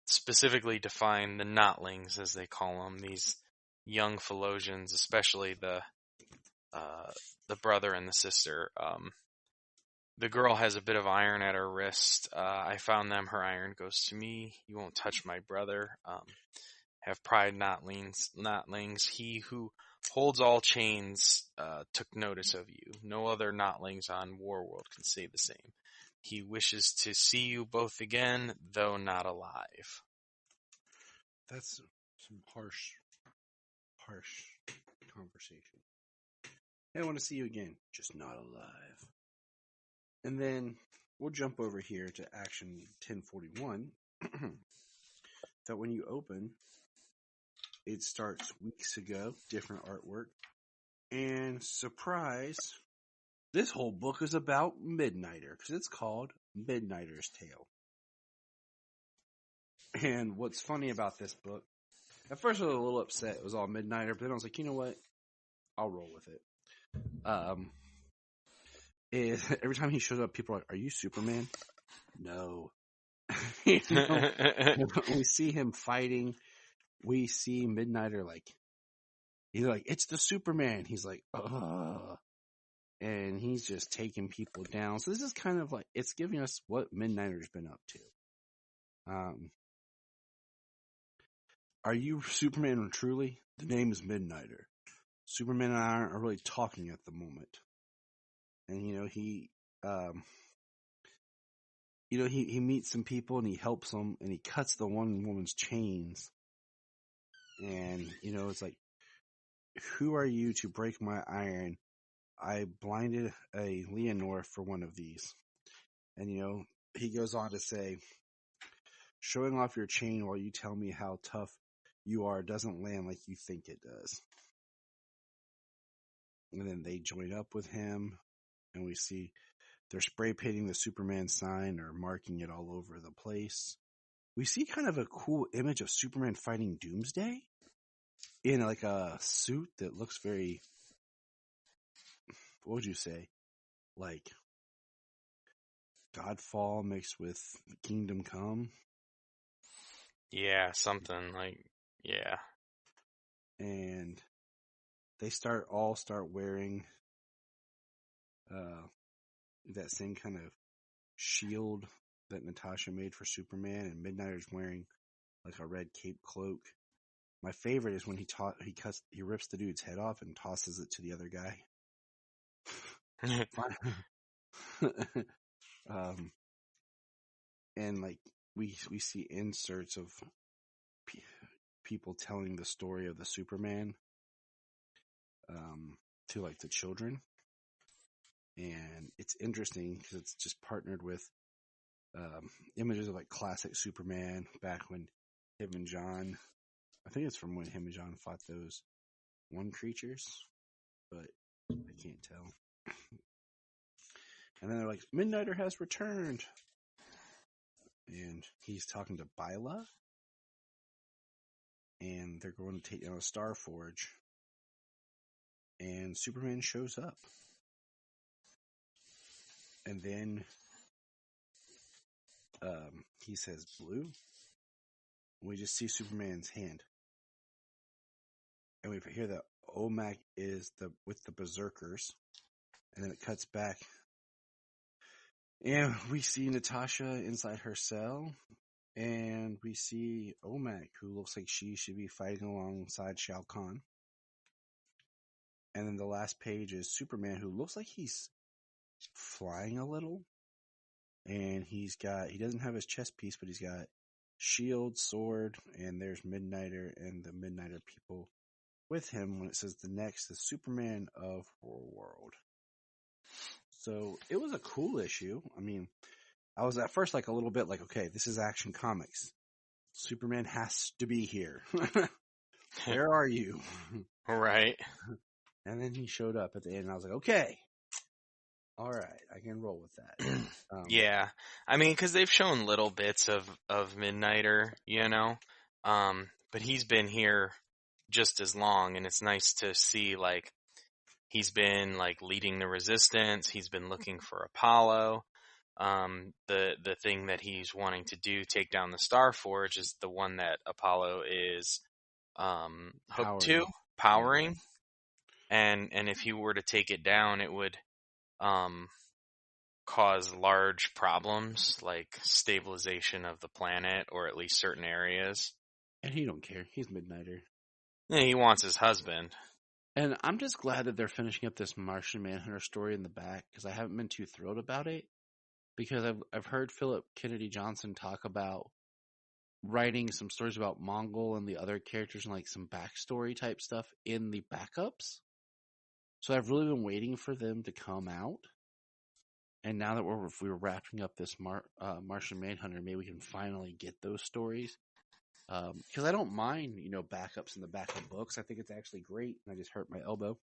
E: specifically define the Notlings, as they call them, these young Philosians, especially the brother and the sister. The girl has a bit of iron at her wrist. I found them. Her iron goes to me. You won't touch my brother. Have pride, Notlings. He who holds all chains took notice of you. No other Notlings on Warworld can say the same. He wishes to see you both again, though not alive.
D: That's some harsh conversation. Hey, I want to see you again, just not alive. And then we'll jump over here to Action 1041. That when you open, it starts weeks ago, different artwork. And surprise, this whole book is about Midnighter, because it's called Midnighter's Tale. And what's funny about this book, at first I was a little upset it was all Midnighter, but then I was like, you know what? I'll roll with it. Every time he shows up, people are like, are you Superman? No. You know, we see him fighting. We see Midnighter he's like, it's the Superman. He's like, ugh. And he's just taking people down. So this is kind of like, it's giving us what Midnighter's been up to. Are you Superman truly? The name is Midnighter. Superman and I aren't really talking at the moment. And, he meets some people and he helps them and he cuts the one woman's chains. And, it's like, who are you to break my iron? I blinded a Leonore for one of these. And, he goes on to say, showing off your chain while you tell me how tough you are doesn't land like you think it does. And then they join up with him. And we see they're spray painting the Superman sign or marking it all over the place. We see kind of a cool image of Superman fighting Doomsday in like a suit that looks very, what would you say? Like Godfall mixed with Kingdom Come.
E: Yeah, something like, yeah.
D: And they start wearing that same kind of shield that Natasha made for Superman, and Midnighter's wearing like a red cape cloak. My favorite is when he rips the dude's head off and tosses it to the other guy. And like we see inserts of people telling the story of the Superman to like the children. And it's interesting because it's just partnered with images of like classic Superman back when him and John, I think it's from when him and John fought those one creatures, but I can't tell. And then they're like, Midnighter has returned. And he's talking to Byla.
H: and they're going to take down a Star Forge. And Superman shows up. And then he says, "Blue." We just see Superman's hand. And we hear that OMAC is with the Berserkers. And then it cuts back. And we see Natasha inside her cell. And we see OMAC, who looks like she should be fighting alongside Shao Kahn. And then the last page is Superman, who looks like he's flying a little. And he doesn't have his chest piece, but he's got shield, sword, and there's Midnighter and the Midnighter people with him when it says the next is Superman of World. So it was a cool issue. I mean, I was at first like a little bit like, okay, this is Action Comics. Superman has to be here. Where are you?
I: Right.
H: And then he showed up at the end, and I was like, okay. All right, I can roll with that.
I: Yeah. I mean, because they've shown little bits of Midnighter, you know? But he's been here just as long, and it's nice to see, like, he's been, like, leading the resistance. He's been looking for Apollo. The thing that he's wanting to do, take down the Star Forge, is the one that Apollo is hooked to, powering. And if he were to take it down, it would cause large problems, like stabilization of the planet, or at least certain areas.
H: And he don't care. He's Midnighter.
I: Yeah, he wants his husband.
H: And I'm just glad that they're finishing up this Martian Manhunter story in the back, because I haven't been too thrilled about it. Because I've heard Philip Kennedy Johnson talk about writing some stories about Mongol and the other characters and like some backstory type stuff in the backups. So I've really been waiting for them to come out. And now that we're wrapping up this Martian Manhunter, maybe we can finally get those stories. Because I don't mind, backups in the backup books. I think it's actually great. And I just hurt my elbow.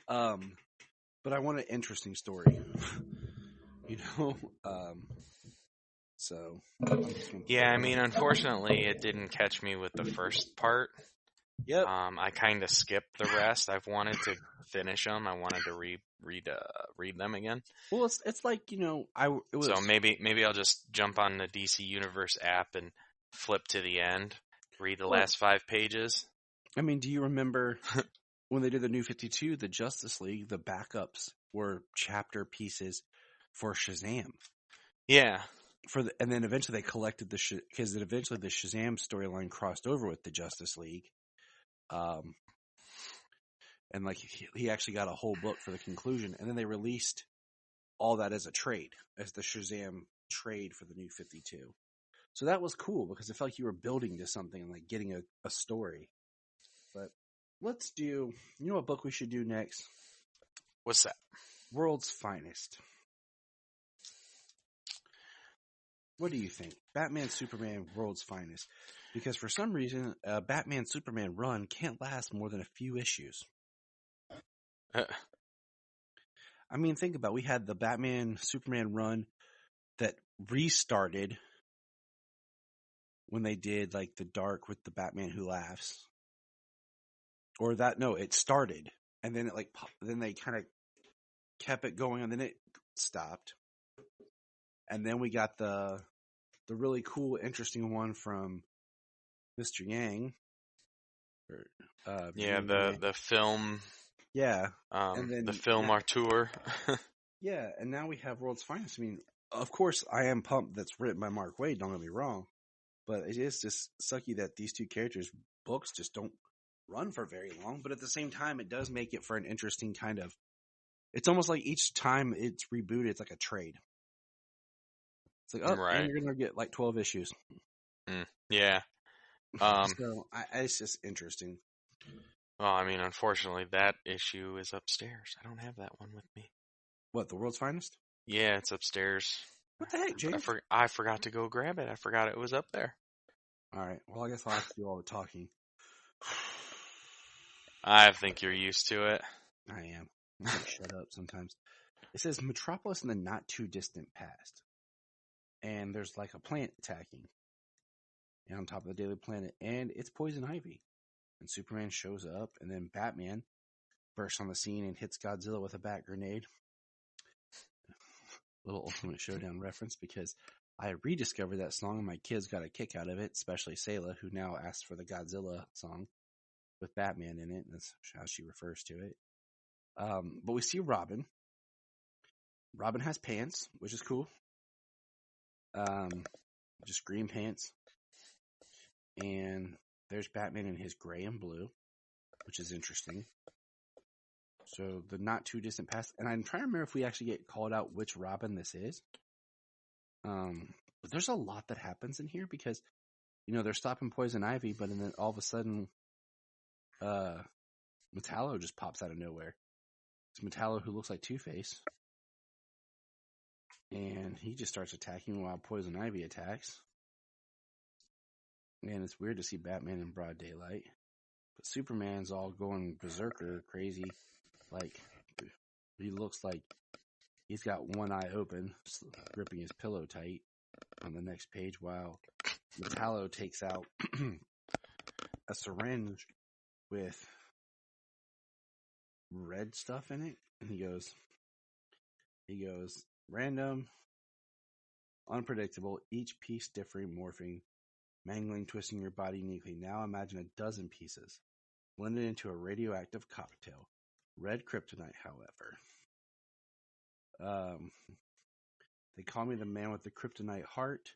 H: But I want an interesting story. So.
I: Yeah, I mean, unfortunately, it didn't catch me with the first part.
H: Yep.
I: I kind of skipped the rest. I've wanted to finish them. I wanted to read them again.
H: Well, it's like,
I: So maybe I'll just jump on the DC Universe app and flip to the end, read the last 5 pages.
H: I mean, do you remember when they did the New 52, the Justice League, the backups were chapter pieces for Shazam?
I: Yeah.
H: And then eventually they collected because eventually the Shazam storyline crossed over with the Justice League. And like he actually got a whole book for the conclusion, and then they released all that as a trade, as the Shazam trade for the New 52. So that was cool because it felt like you were building to something and like getting a story. But let's do, what book we should do next?
I: What's that?
H: World's Finest. What do you think? Batman, Superman, World's Finest. Because for some reason, a Batman, Superman run can't last more than a few issues. I mean, think about it. We had the Batman, Superman run that restarted when they did like the Dark with the Batman Who Laughs. Or it started. And then then they kind of kept it going and then it stopped. And then we got the really cool, interesting one from Mr. Yang.
I: The film.
H: Yeah.
I: And then the film auteur.
H: Yeah, and now we have World's Finest. I mean, of course, I am pumped that's written by Mark Waid, don't get me wrong. But it is just sucky that these two characters' books just don't run for very long. But at the same time, it does make it for an interesting kind of... It's almost like each time it's rebooted, it's like a trade. It's like, and you're going to get like 12 issues.
I: Yeah.
H: So it's just interesting.
I: Well, I mean, unfortunately, that issue is upstairs. I don't have that one with me.
H: What, the World's Finest?
I: Yeah, it's upstairs.
H: What the heck, James?
I: I forgot to go grab it. I forgot it was up there.
H: All right. Well, I guess I'll have to do all the talking.
I: I think you're used to it.
H: I am. I'm going to shut up sometimes. It says Metropolis in the not too distant past. And there's like a plant attacking.
D: on top of the Daily Planet, and it's Poison Ivy. And Superman shows up, and then Batman bursts on the scene and hits Godzilla with a bat grenade. Little Ultimate Showdown reference, because I rediscovered that song and my kids got a kick out of it, especially Sayla, who now asks for the Godzilla song with Batman in it. That's how she refers to it. But we see Robin. Robin has pants, which is cool. Just green pants. And there's Batman in his gray and blue, which is interesting. So the not too distant past, and I'm trying to remember if we actually get called out which Robin this is. But there's a lot that happens in here because, they're stopping Poison Ivy, but then all of a sudden, Metallo just pops out of nowhere. It's Metallo who looks like Two-Face. And he just starts attacking while Poison Ivy attacks. And it's weird to see Batman in broad daylight. But Superman's all going berserker, crazy. Like, he looks like he's got one eye open, gripping his pillow tight on the next page, while Metallo takes out a syringe with red stuff in it. And he goes, random, unpredictable, each piece differing, morphing, mangling, twisting your body uniquely. Now imagine a dozen pieces, blended into a radioactive cocktail. Red kryptonite, however. They call me the man with the kryptonite heart.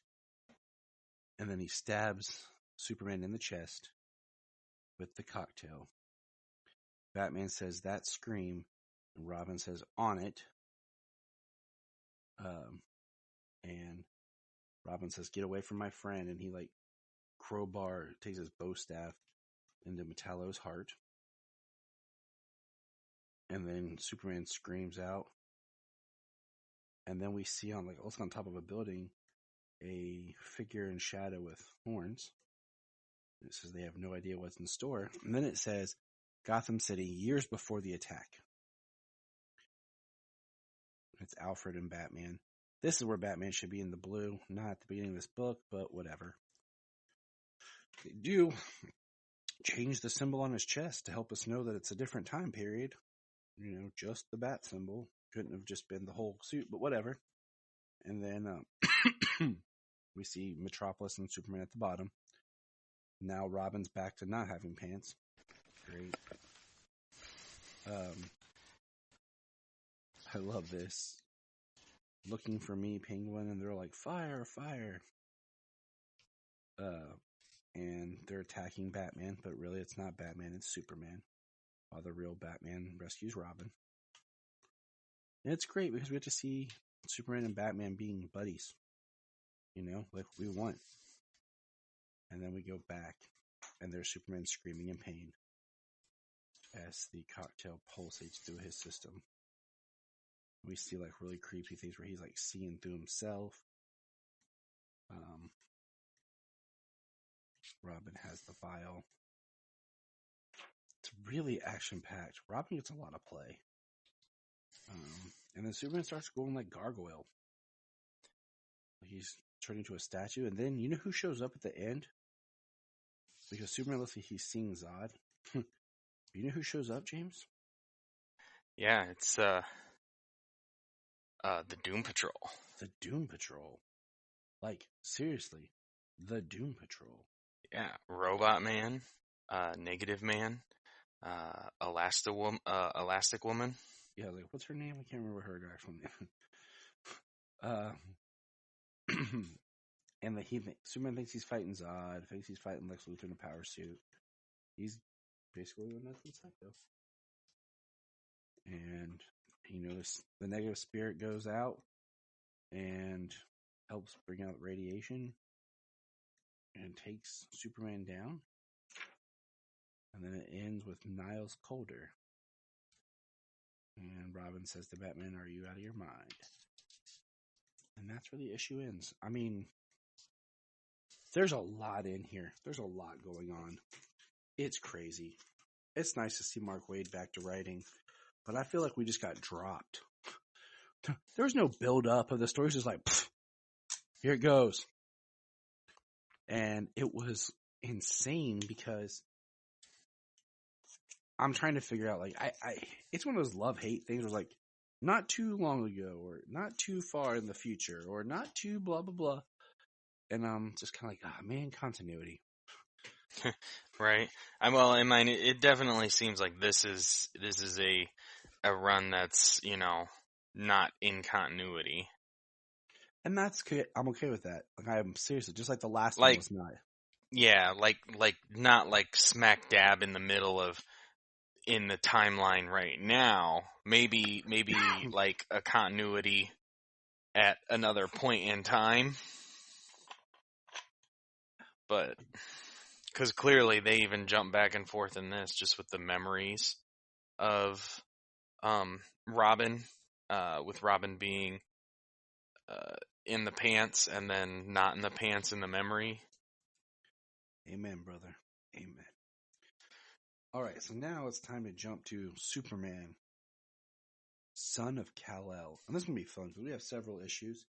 D: And then he stabs Superman in the chest with the cocktail. Batman says, "That scream." And Robin says, "On it." And Robin says, "Get away from my friend." And he takes his bow staff into Metallo's heart. And then Superman screams out. And then we see on top of a building, a figure in shadow with horns. And it says they have no idea what's in store. And then it says, Gotham City, years before the attack. It's Alfred and Batman. This is where Batman should be in the blue, not at the beginning of this book, but whatever. They do change the symbol on his chest to help us know that it's a different time period. Just the bat symbol. Couldn't have just been the whole suit, but whatever. And then we see Metropolis and Superman at the bottom. Now Robin's back to not having pants. Great. I love this. Looking for me, Penguin, and they're like, fire, fire. And they're attacking Batman, but really it's not Batman, it's Superman. While the real Batman rescues Robin. And it's great because we get to see Superman and Batman being buddies. Like we want. And then we go back, and there's Superman screaming in pain as the cocktail pulsates through his system. We see really creepy things where he's seeing through himself. Robin has the vial. It's really action-packed. Robin gets a lot of play. And then Superman starts going like Gargoyle. He's turned into a statue. And then, you know who shows up at the end? Because Superman looks like he's seeing Zod. You know who shows up, James?
I: Yeah, it's the Doom Patrol.
D: The Doom Patrol. Seriously. The Doom Patrol.
I: Yeah, Robot Man, Negative Man, Elastic Woman.
D: Yeah, what's her name? I can't remember her actual name. And Superman thinks he's fighting Zod, thinks he's fighting Lex Luthor in a power suit. He's basically going nuts and psycho. And the negative spirit goes out and helps bring out radiation and takes Superman down. And then it ends with Niles Caulder. And Robin says to Batman, "Are you out of your mind?" And that's where the issue ends. I mean, there's a lot in here. There's a lot going on. It's crazy. It's nice to see Mark Waid back to writing, but I feel like we just got dropped. There was no build up of the story. It's just like, pfft, here it goes. And it was insane because I'm trying to figure out, like, it's one of those love-hate things where, like, not too long ago, or not too far in the future, or not too blah, blah, blah. And I'm just kind of like, man, continuity.
I: Right. Well, I mean, it definitely seems like this is a run that's, not in continuity.
D: And I'm okay with that. Like, I'm seriously, just like the last one was not.
I: Yeah, like not like smack dab in the middle of in the timeline right now. Maybe like a continuity at another point in time. But because clearly they even jump back and forth in this just with the memories of Robin, with Robin being in the pants and then not in the pants in the memory.
D: Amen, brother. Amen. All right, so now it's time to jump to Superman, Son of Kal-El. And this is going to be fun because we have several issues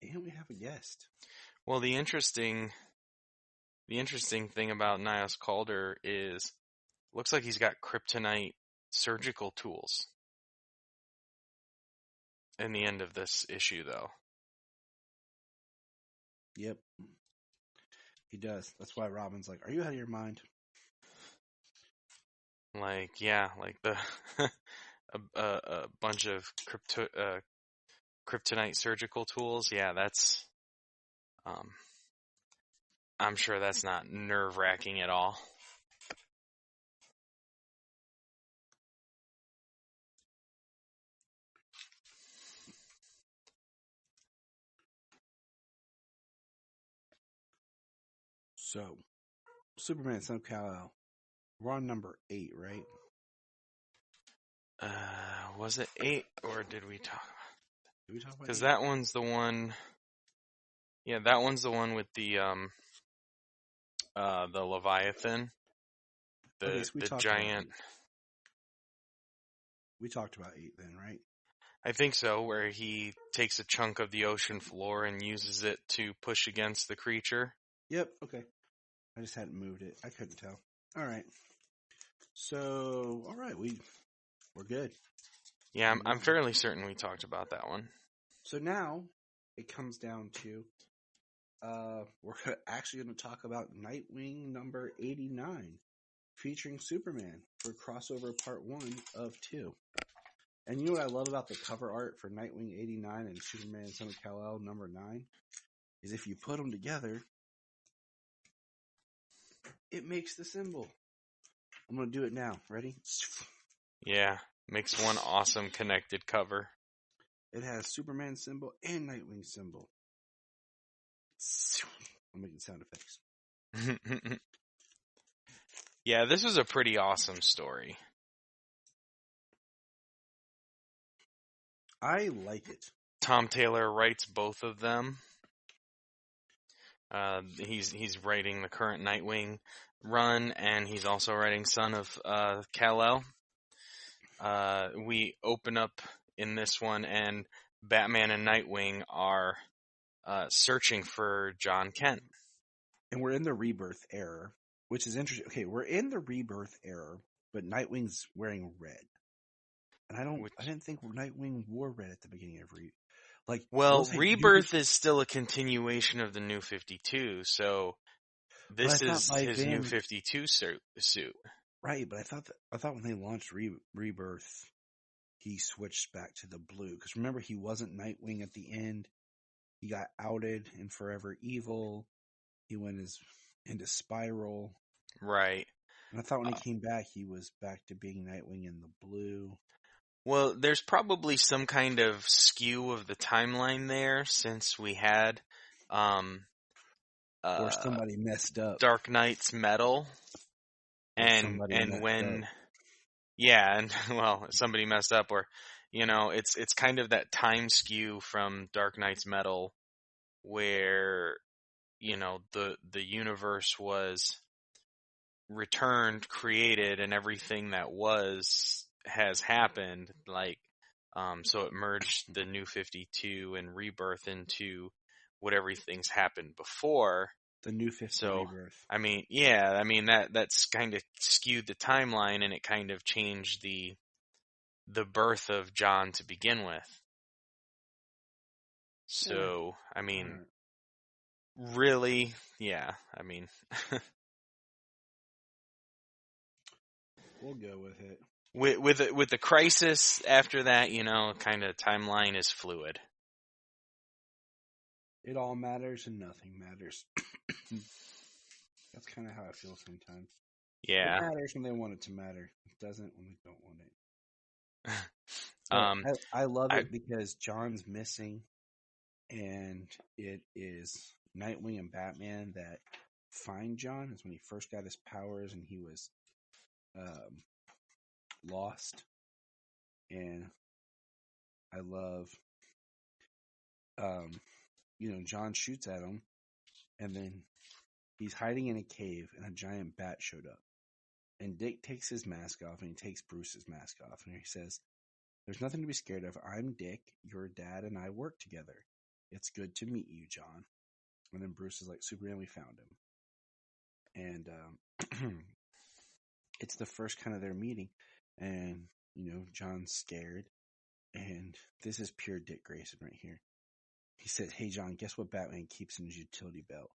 D: and we have a guest.
I: Well, the interesting thing about Niles Caulder is looks like he's got kryptonite surgical tools in the end of this issue, though.
D: Yep. He does. That's why Robin's like, are you out of your mind?
I: Like, yeah, like the a bunch of kryptonite surgical tools. Yeah, that's I'm sure that's not nerve-wracking at all.
D: So, Superman, Son of Kal-El. We're on number 8, right?
I: Was it 8 or did we talk?
D: Did we talk about?
I: Because that one's the one. Yeah, that one's the one with the Leviathan, the giant.
D: We talked about 8 then, right?
I: I think so, where he takes a chunk of the ocean floor and uses it to push against the creature.
D: Yep. Okay. I just hadn't moved it. I couldn't tell. All right. So, all right, we're good.
I: Yeah, I'm fairly certain we talked about that one.
D: So now it comes down to we're actually going to talk about Nightwing number 89, featuring Superman for crossover part 1 of 2. And you know what I love about the cover art for Nightwing 89 and Superman Son of Kal-El number 9 is if you put them together, it makes the symbol. I'm going to do it now. Ready?
I: Yeah, makes one awesome connected cover.
D: It has Superman symbol and Nightwing symbol. I'm making sound effects.
I: Yeah, this was a pretty awesome story.
D: I like it.
I: Tom Taylor writes both of them. He's writing the current Nightwing run, and he's also writing Son of Kal-El. We open up in this one, and Batman and Nightwing are searching for John Kent.
D: And we're in the Rebirth era, which is interesting. Okay, we're in the Rebirth era, but Nightwing's wearing red. And I didn't think Nightwing wore red at the beginning of
I: Rebirth is still a continuation of the New 52, so this is his New 52 suit.
D: Right, but I thought when they launched Rebirth, he switched back to the blue. Because remember, he wasn't Nightwing at the end. He got outed in Forever Evil. He went into Spiral.
I: Right.
D: And I thought when he came back, he was back to being Nightwing in the blue.
I: Well, there's probably some kind of skew of the timeline there, since we had
D: or somebody messed up.
I: Dark Knight's Metal. And when somebody messed up, or it's kind of that time skew from Dark Knight's Metal where the universe was returned, created, and everything that has happened, so it merged the New 52 and Rebirth into what everything's happened before.
H: The new 50 rebirth.
I: I mean, that's kind of skewed the timeline, and it kind of changed the birth of John to begin with. So, I mean, really, yeah, I mean.
H: We'll go with it.
I: With the crisis after that, kind of timeline is fluid.
H: It all matters and nothing matters. That's kind of how I feel sometimes.
I: Yeah.
H: It matters when they want it to matter. It doesn't when they don't want it. I love it because John's missing, and it is Nightwing and Batman that find John. It's when he first got his powers and he was lost. And I love, John shoots at him, and then he's hiding in a cave, and a giant bat showed up. And Dick takes his mask off, and he takes Bruce's mask off, and he says, "There's nothing to be scared of. I'm Dick. Your dad and I work together. It's good to meet you, John." And then Bruce is like, "Superman, we found him." And it's the first kind of their meeting, and John's scared, and this is pure Dick Grayson right here. He says, "Hey, John, guess what Batman keeps in his utility belt?"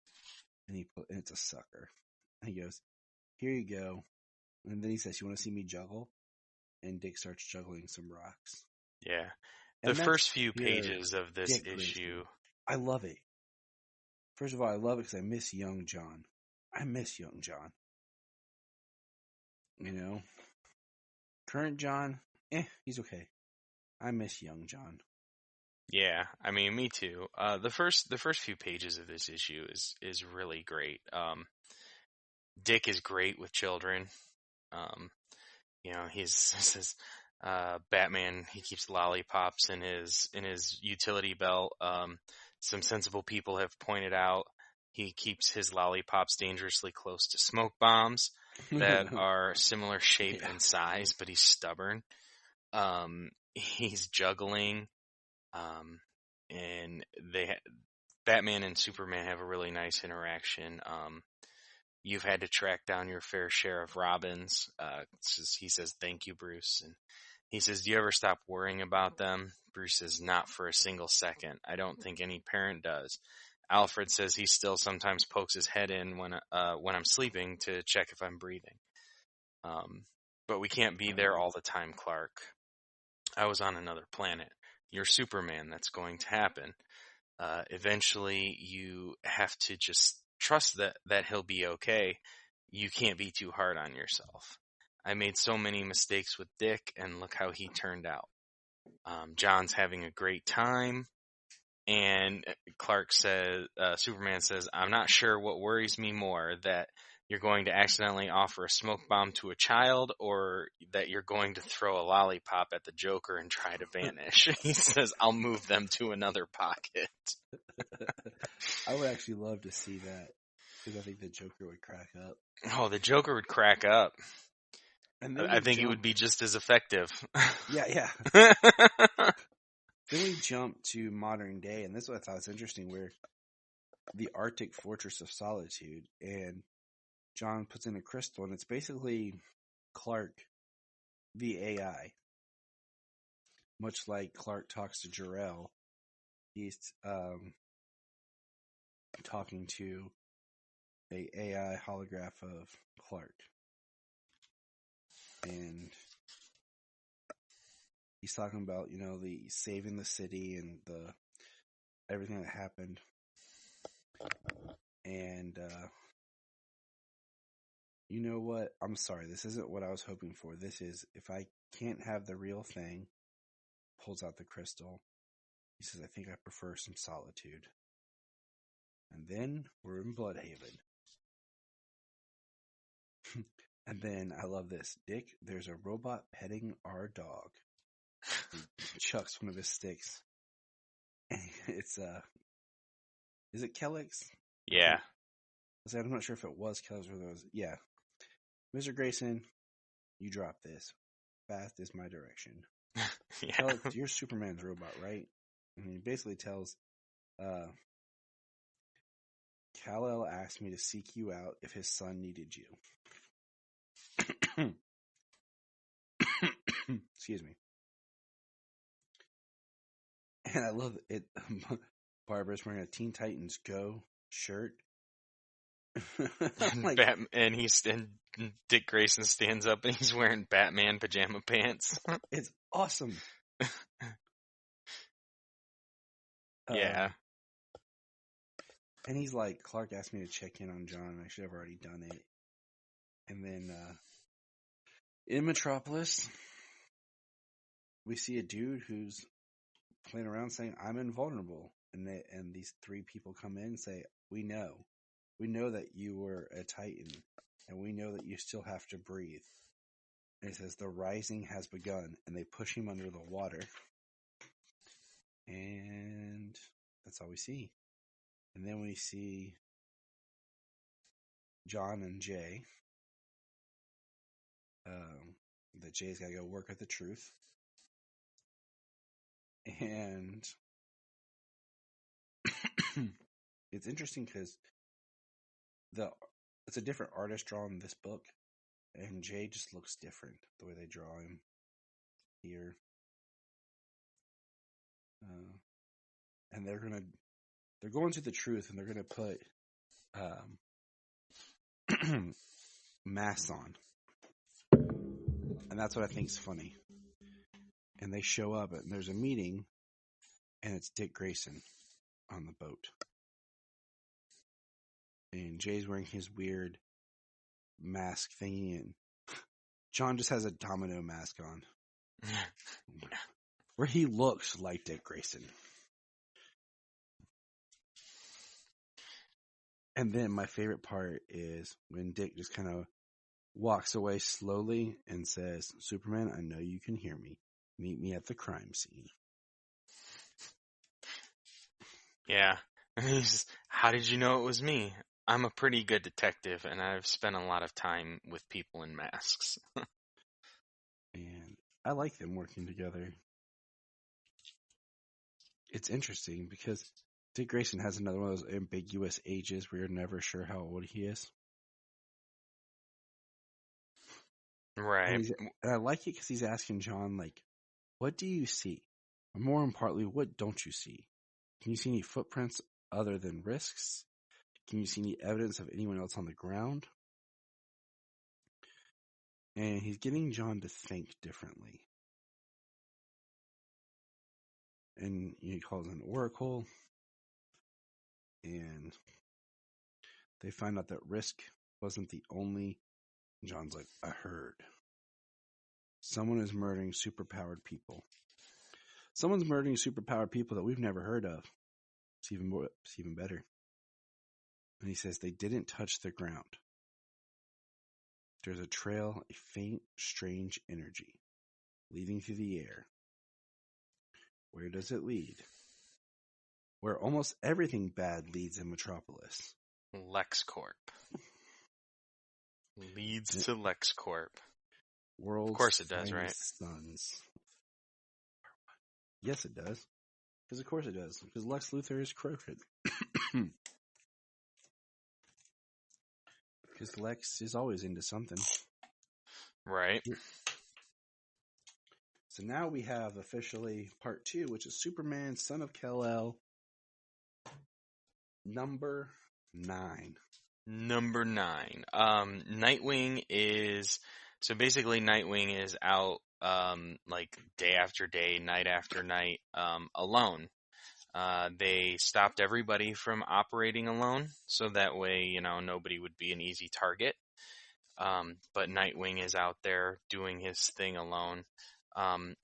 H: And it's a sucker. And he goes, "Here you go." And then he says, "You want to see me juggle?" And Dick starts juggling some rocks.
I: Yeah. The first few pages of this issue.
H: I love it. First of all, I love it because I miss young John. Current John, he's okay. I miss young John.
I: Yeah, I mean, me too. The first few pages of this issue is really great. Dick is great with children. He says, Batman, he keeps lollipops in his utility belt. Some sensible people have pointed out he keeps his lollipops dangerously close to smoke bombs that are similar shape and size, but he's stubborn. He's juggling. And Batman and Superman have a really nice interaction. You've had to track down your fair share of Robins. He says, "Thank you, Bruce." And he says, "Do you ever stop worrying about them?" Bruce says, "Not for a single second. I don't think any parent does." Alfred says he still sometimes pokes his head in when I'm sleeping to check if I'm breathing. But we can't be there all the time, Clark. I was on another planet. You're Superman. That's going to happen. Eventually, you have to just trust that he'll be okay. You can't be too hard on yourself. I made so many mistakes with Dick, and look how he turned out. John's having a great time. And Superman says, "I'm not sure what worries me more, that you're going to accidentally offer a smoke bomb to a child, or that you're going to throw a lollipop at the Joker and try to vanish." He says, "I'll move them to another pocket."
H: I would actually love to see that, because I think the Joker would crack up.
I: Oh, the Joker would crack up.
H: And
I: I think it would be just as effective.
H: Yeah. Then we jump to modern day, and this is what I thought was interesting, where the Arctic Fortress of Solitude, and John puts in a crystal, and it's basically Clark, the AI. Much like Clark talks to Jor-El, he's talking to a AI holograph of Clark. And he's talking about, the saving the city and the everything that happened. And you know what? I'm sorry. This isn't what I was hoping for. This is, if I can't have the real thing, pulls out the crystal. He says, "I think I prefer some solitude." And then we're in Bloodhaven. And then I love this. "Dick, there's a robot petting our dog." He chucks one of his sticks. It's is it Kellex?
I: Yeah.
H: I'm not sure if it was Kellex or those. Yeah. "Mr. Grayson, you drop this. Fast is my direction."
I: Yeah.
H: Kellex, you're Superman's robot, right? And he basically tells
D: Kal-El asked me to seek you out if his son needed you. Excuse me. And I love it. Barbara's wearing a Teen Titans Go shirt.
I: And Dick Grayson stands up and he's wearing Batman pajama pants.
D: It's awesome.
I: Yeah.
D: And he's like, Clark asked me to check in on John. I should have already done it. And then in Metropolis, we see a dude who's playing around saying, I'm invulnerable. And these three people come in and say, we know that you were a Titan, and we know that you still have to breathe. And it says, the rising has begun, and they push him under the water. And that's all we see. And then we see John and Jay. That Jay's got to go work at the Truth. And it's interesting because it's a different artist drawing this book, and Jay just looks different the way they draw him here. And they're going to the Truth, and they're gonna put masks on, and that's what I think is funny. And they show up, and there's a meeting, and it's Dick Grayson on the boat. And Jay's wearing his weird mask thingy, and John just has a domino mask on. Where he looks like Dick Grayson. And then my favorite part is when Dick just kind of walks away slowly and says, Superman, I know you can hear me. Meet me at the crime scene.
I: Yeah. How did you know it was me? I'm a pretty good detective, and I've spent a lot of time with people in masks.
D: And I like them working together. It's interesting because Dick Grayson has another one of those ambiguous ages where you're never sure how old he is.
I: Right.
D: And I like it because he's asking John, like, what do you see? Or more importantly, what don't you see? Can you see any footprints other than risks? Can you see any evidence of anyone else on the ground? And he's getting John to think differently. And he calls an oracle. And they find out that Risk wasn't the only. John's like, I heard. Someone is murdering superpowered people. Someone's murdering superpowered people that we've never heard of. It's even better. And he says they didn't touch the ground. There's a trail, a faint, strange energy leading through the air. Where does it lead? Where almost everything bad leads in Metropolis.
I: LexCorp. Leads to LexCorp.
D: World's
I: of course it does, right?
D: Sons. Yes, it does. Because of course it does. Because Lex Luthor is crooked. Because Lex is always into something.
I: Right.
D: So now we have officially part 2, which is Superman, Son of Kal-El, number 9.
I: Number 9. Nightwing is... So basically Nightwing is out like day after day, night after night, alone. They stopped everybody from operating alone, so that way, nobody would be an easy target. But Nightwing is out there doing his thing alone,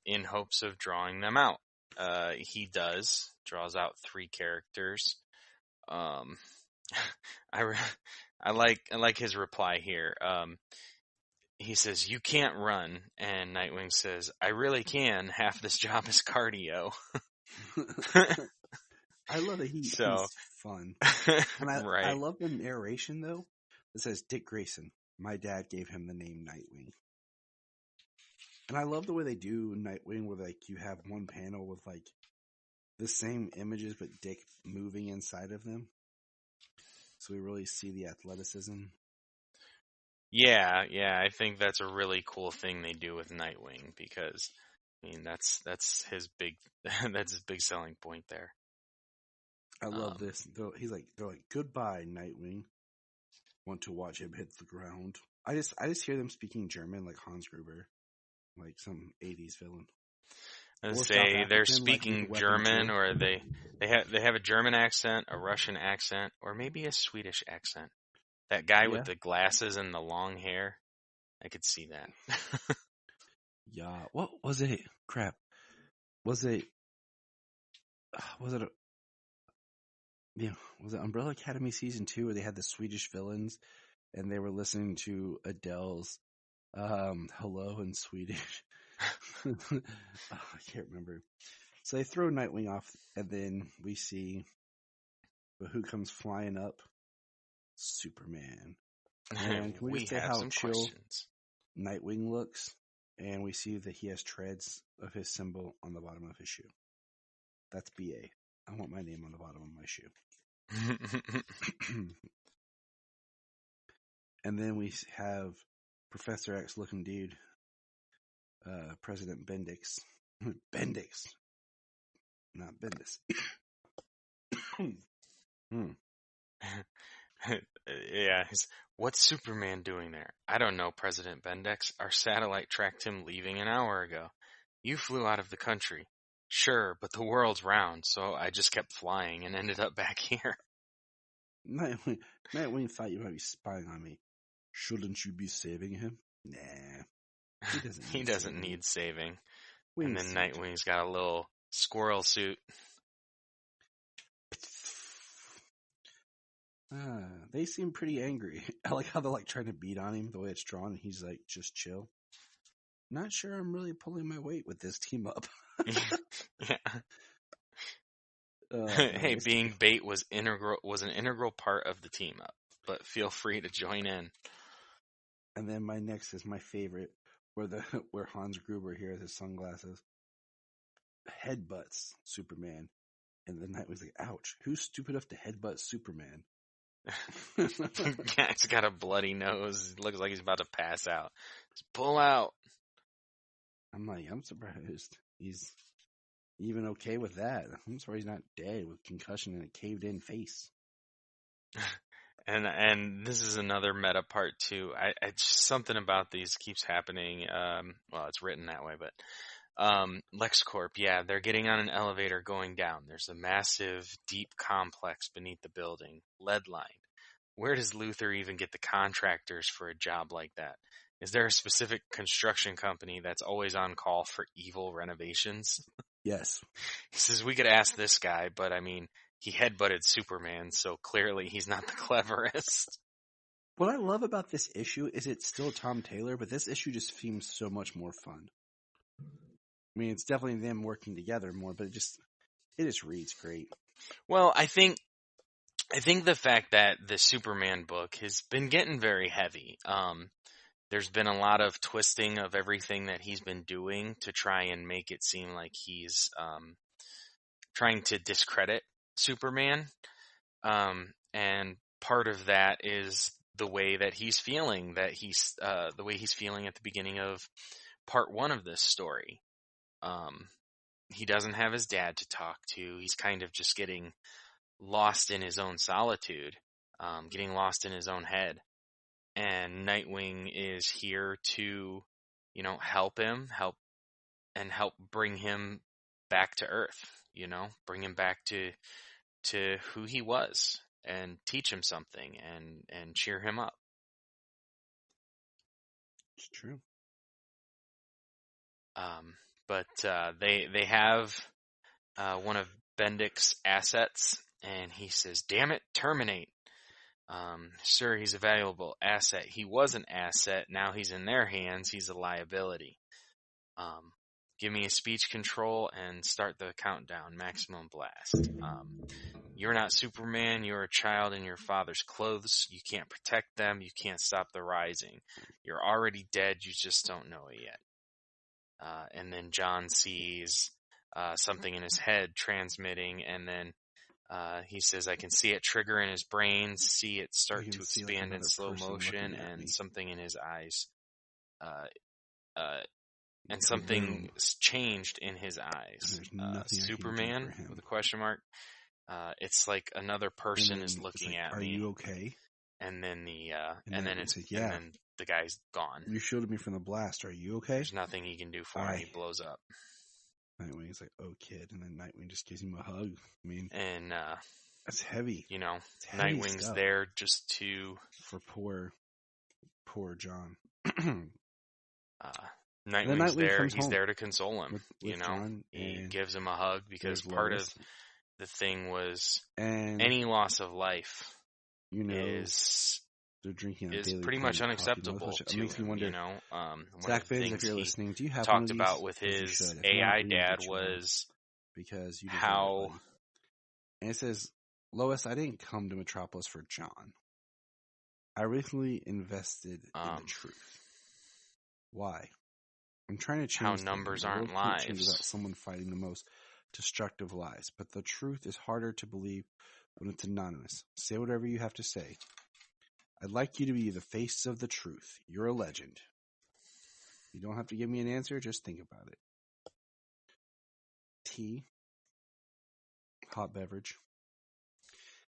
I: in hopes of drawing them out. He draws out 3 characters. I like his reply here. He says, you can't run. And Nightwing says, I really can. Half this job is cardio.
D: I love that he's fun. And I love the narration, though. It says, Dick Grayson, my dad gave him the name Nightwing. And I love the way they do Nightwing, where like you have one panel with like the same images, but Dick moving inside of them. so we really see the athleticism.
I: Yeah, I think that's a really cool thing they do with Nightwing because, I mean, that's his big that's his big selling point there.
D: I love this. They're like, goodbye, Nightwing. Want to watch him hit the ground. I just hear them speaking German like Hans Gruber, like some 80s villain.
I: I say they're speaking German, or they have a German accent, a Russian accent, or maybe a Swedish accent. That guy with the glasses and the long hair, I could see that.
D: Yeah. What was it? Crap. Was it Umbrella Academy season 2 where they had the Swedish villains and they were listening to Adele's Hello in Swedish? I can't remember. So they throw Nightwing off, and then we see who comes flying up? Superman. And can we just say how chill Nightwing looks? And we see that he has treads of his symbol on the bottom of his shoe. That's BA. I want my name on the bottom of my shoe. And then we have Professor X looking dude, President Bendix. Bendix. Not Bendis.
I: Yeah, what's Superman doing there? I don't know, President Bendix. Our satellite tracked him leaving an hour ago. You flew out of the country. Sure, but the world's round, so I just kept flying and ended up back here.
D: Nightwing thought you might be spying on me. Shouldn't you be saving him? Nah.
I: He doesn't need saving. And then Nightwing's got a little squirrel suit.
D: They seem pretty angry. I like how they're like trying to beat on him the way it's drawn. And he's like, just chill. Not sure I'm really pulling my weight with this team up.
I: Yeah. Hey, being bait was an integral part of the team up, but feel free to join in.
D: And then my next is my favorite, where Hans Gruber here has his sunglasses headbutts Superman, and the Nightwing's like, "Ouch! Who's stupid enough to headbutt Superman?"
I: Guy's got a bloody nose. Looks like he's about to pass out. Just pull out.
D: I'm like, I'm surprised he's even okay with that. I'm surprised he's not dead with concussion and a caved-in face.
I: And this is another meta part too. Something about these keeps happening. Well, it's written that way, but LexCorp, yeah, they're getting on an elevator going down. There's a massive, deep complex beneath the building, lead-lined. Where does Luthor even get the contractors for a job like that? Is there a specific construction company that's always on call for evil renovations?
D: Yes.
I: He says, we could ask this guy, but I mean, he headbutted Superman, so clearly he's not the cleverest.
D: What I love about this issue is it's still Tom Taylor, but this issue just seems so much more fun. I mean, it's definitely them working together more, but it just reads great.
I: Well, I think the fact that the Superman book has been getting very heavy. There's been a lot of twisting of everything that he's been doing to try and make it seem like he's trying to discredit Superman. And part of that is the way that he's feeling, the way he's feeling at the beginning of part 1 of this story. He doesn't have his dad to talk to. He's kind of just getting lost in his own solitude, getting lost in his own head. And Nightwing is here to, help bring him back to Earth, bring him back to who he was and teach him something and cheer him up.
D: It's true.
I: But they have one of Bendix's assets, and he says, "Damn it, terminate." Sir, he's a valuable asset. He was an asset. Now he's in their hands. He's a liability. Give me a speech control and start the countdown. Maximum blast. You're not Superman. You're a child in your father's clothes. You can't protect them. You can't stop the rising. You're already dead. You just don't know it yet. And then John sees something in his head transmitting, and then He says, I can see it trigger in his brain, see it start to expand in slow motion, and something in his eyes. And something's changed in his eyes. Superman, with a question mark. It's like another person is looking at me.
H: Are you okay?
I: And then and then the guy's gone.
H: You shielded me from the blast. Are you okay?
I: There's nothing he can do for me. He blows up.
H: Nightwing's like, oh, kid. And then Nightwing just gives him a hug. I mean,
I: and
H: that's heavy.
I: You know, Nightwing's stuff. There just to...
H: For poor John.
I: Nightwing's there. He's there to console him. With John, he gives him a hug because part of the thing was any loss of life is
H: they're drinking
I: is pretty much unacceptable to
H: makes me wonder,
I: you know.
H: Zach Finn, if you're listening, do you have
I: talked about with his AI dad was
H: because you
I: how
H: and it says, Lois, I didn't come to Metropolis for John. I recently invested in the truth. Why? I'm trying to change
I: how numbers aren't lives.
H: About someone fighting the most destructive lies, but the truth is harder to believe when it's anonymous. Say whatever you have to say. I'd like you to be the face of the truth. You're a legend. You don't have to give me an answer, just think about it. Tea. Hot beverage.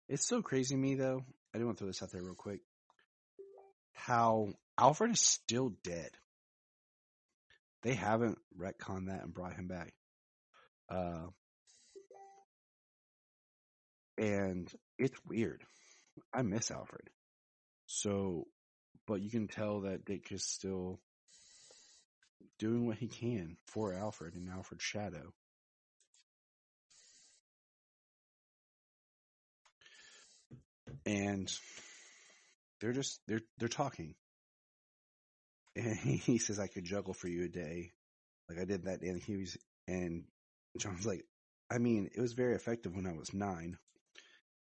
H: It's so crazy to me, though. I do want to throw this out there real quick. How Alfred is still dead. They haven't retconned that and brought him back. And it's weird. I miss Alfred. So, but you can tell that Dick is still doing what he can for Alfred and Alfred's shadow. And they're talking. And he says, I could juggle for you a day. Like I did that day. And John's like, I mean, it was very effective when I was 9.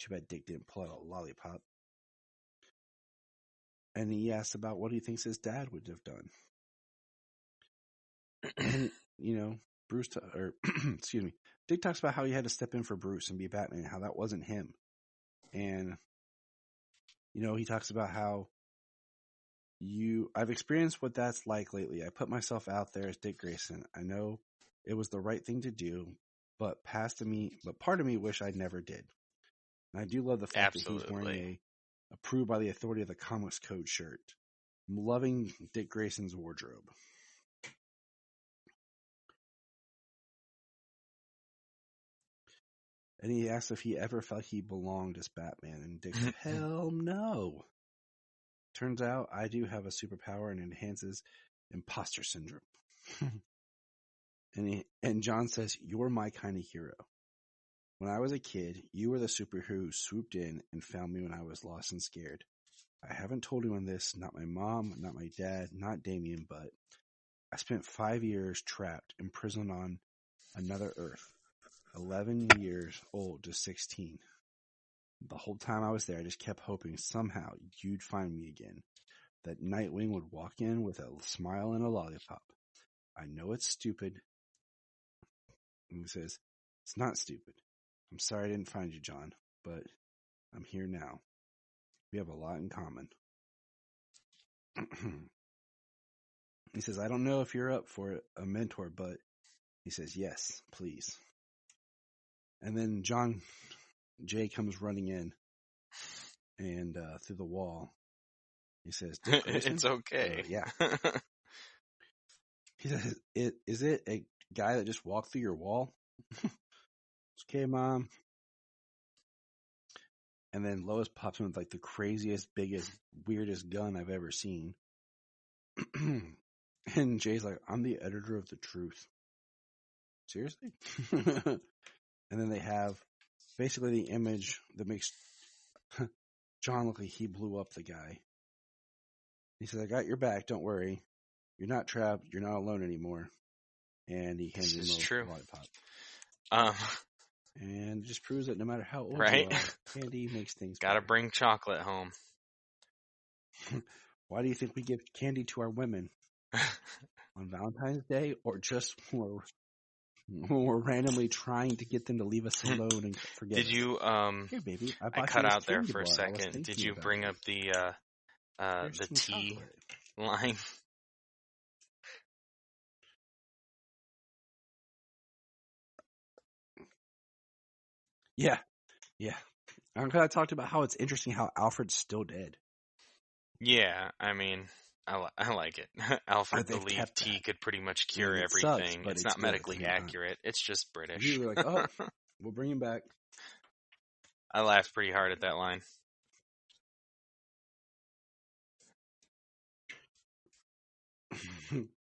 H: Too bad Dick didn't pull out a lollipop. And he asks about what he thinks his dad would have done. And, you know, Dick talks about how he had to step in for Bruce and be Batman, how that wasn't him. And, you know, he talks about how I've experienced what that's like lately. I put myself out there as Dick Grayson. I know it was the right thing to do, but part of me wish I never did. And I do love the fact that he's wearing a approved by the authority of the Comics Code shirt. I'm loving Dick Grayson's wardrobe. And he asks if he ever felt he belonged as Batman, and Dick said, hell no. Turns out I do have a superpower and it enhances imposter syndrome. And John says, you're my kind of hero. When I was a kid, you were the superhero who swooped in and found me when I was lost and scared. I haven't told anyone this, not my mom, not my dad, not Damien, but I spent 5 years trapped in prison on another Earth, 11 years old to 16. The whole time I was there, I just kept hoping somehow you'd find me again. That Nightwing would walk in with a smile and a lollipop. I know it's stupid. And he says, it's not stupid. I'm sorry I didn't find you, John, but I'm here now. We have a lot in common. He says, I don't know if you're up for a mentor, but he says, yes, please. And then Jay comes running in and through the wall. He says,
I: it's okay.
H: Yeah. He says, is it a guy that just walked through your wall? It's okay, Mom. And then Lois pops in with like the craziest, biggest, weirdest gun I've ever seen. And Jay's like, I'm the editor of The Truth. Seriously? And then they have basically the image that makes John look like he blew up the guy. He says, I got your back, don't worry. You're not trapped, you're not alone anymore. And he hands him a lollipop. And it just proves that no matter how old you are, candy makes things
I: Gotta bring chocolate home.
H: Why do you think we give candy to our women? On Valentine's Day or just for
D: when we're randomly trying to get them to leave us alone and forget
I: Did
D: us.
I: you,
D: Here, baby, I
I: I
D: bought
I: cut
D: you this
I: out there
D: candy
I: for a
D: bar. I was
I: second. Did
D: thinking
I: you
D: about
I: bring
D: you.
I: up
D: There's
I: the
D: some
I: tea
D: chocolate.
I: line?
D: Yeah. I'm glad I talked about how it's interesting how Alfred's still dead.
I: Yeah, I mean, I like it. Alfred
D: they've
I: believed
D: kept
I: tea
D: that.
I: could pretty much
D: I
I: cure
D: mean, it
I: everything.
D: sucks, but
I: It's
D: it's
I: not
D: good at the
I: medically
D: same time.
I: accurate. It's just British.
D: You were like, oh, we'll bring him back.
I: I laughed pretty hard at that line.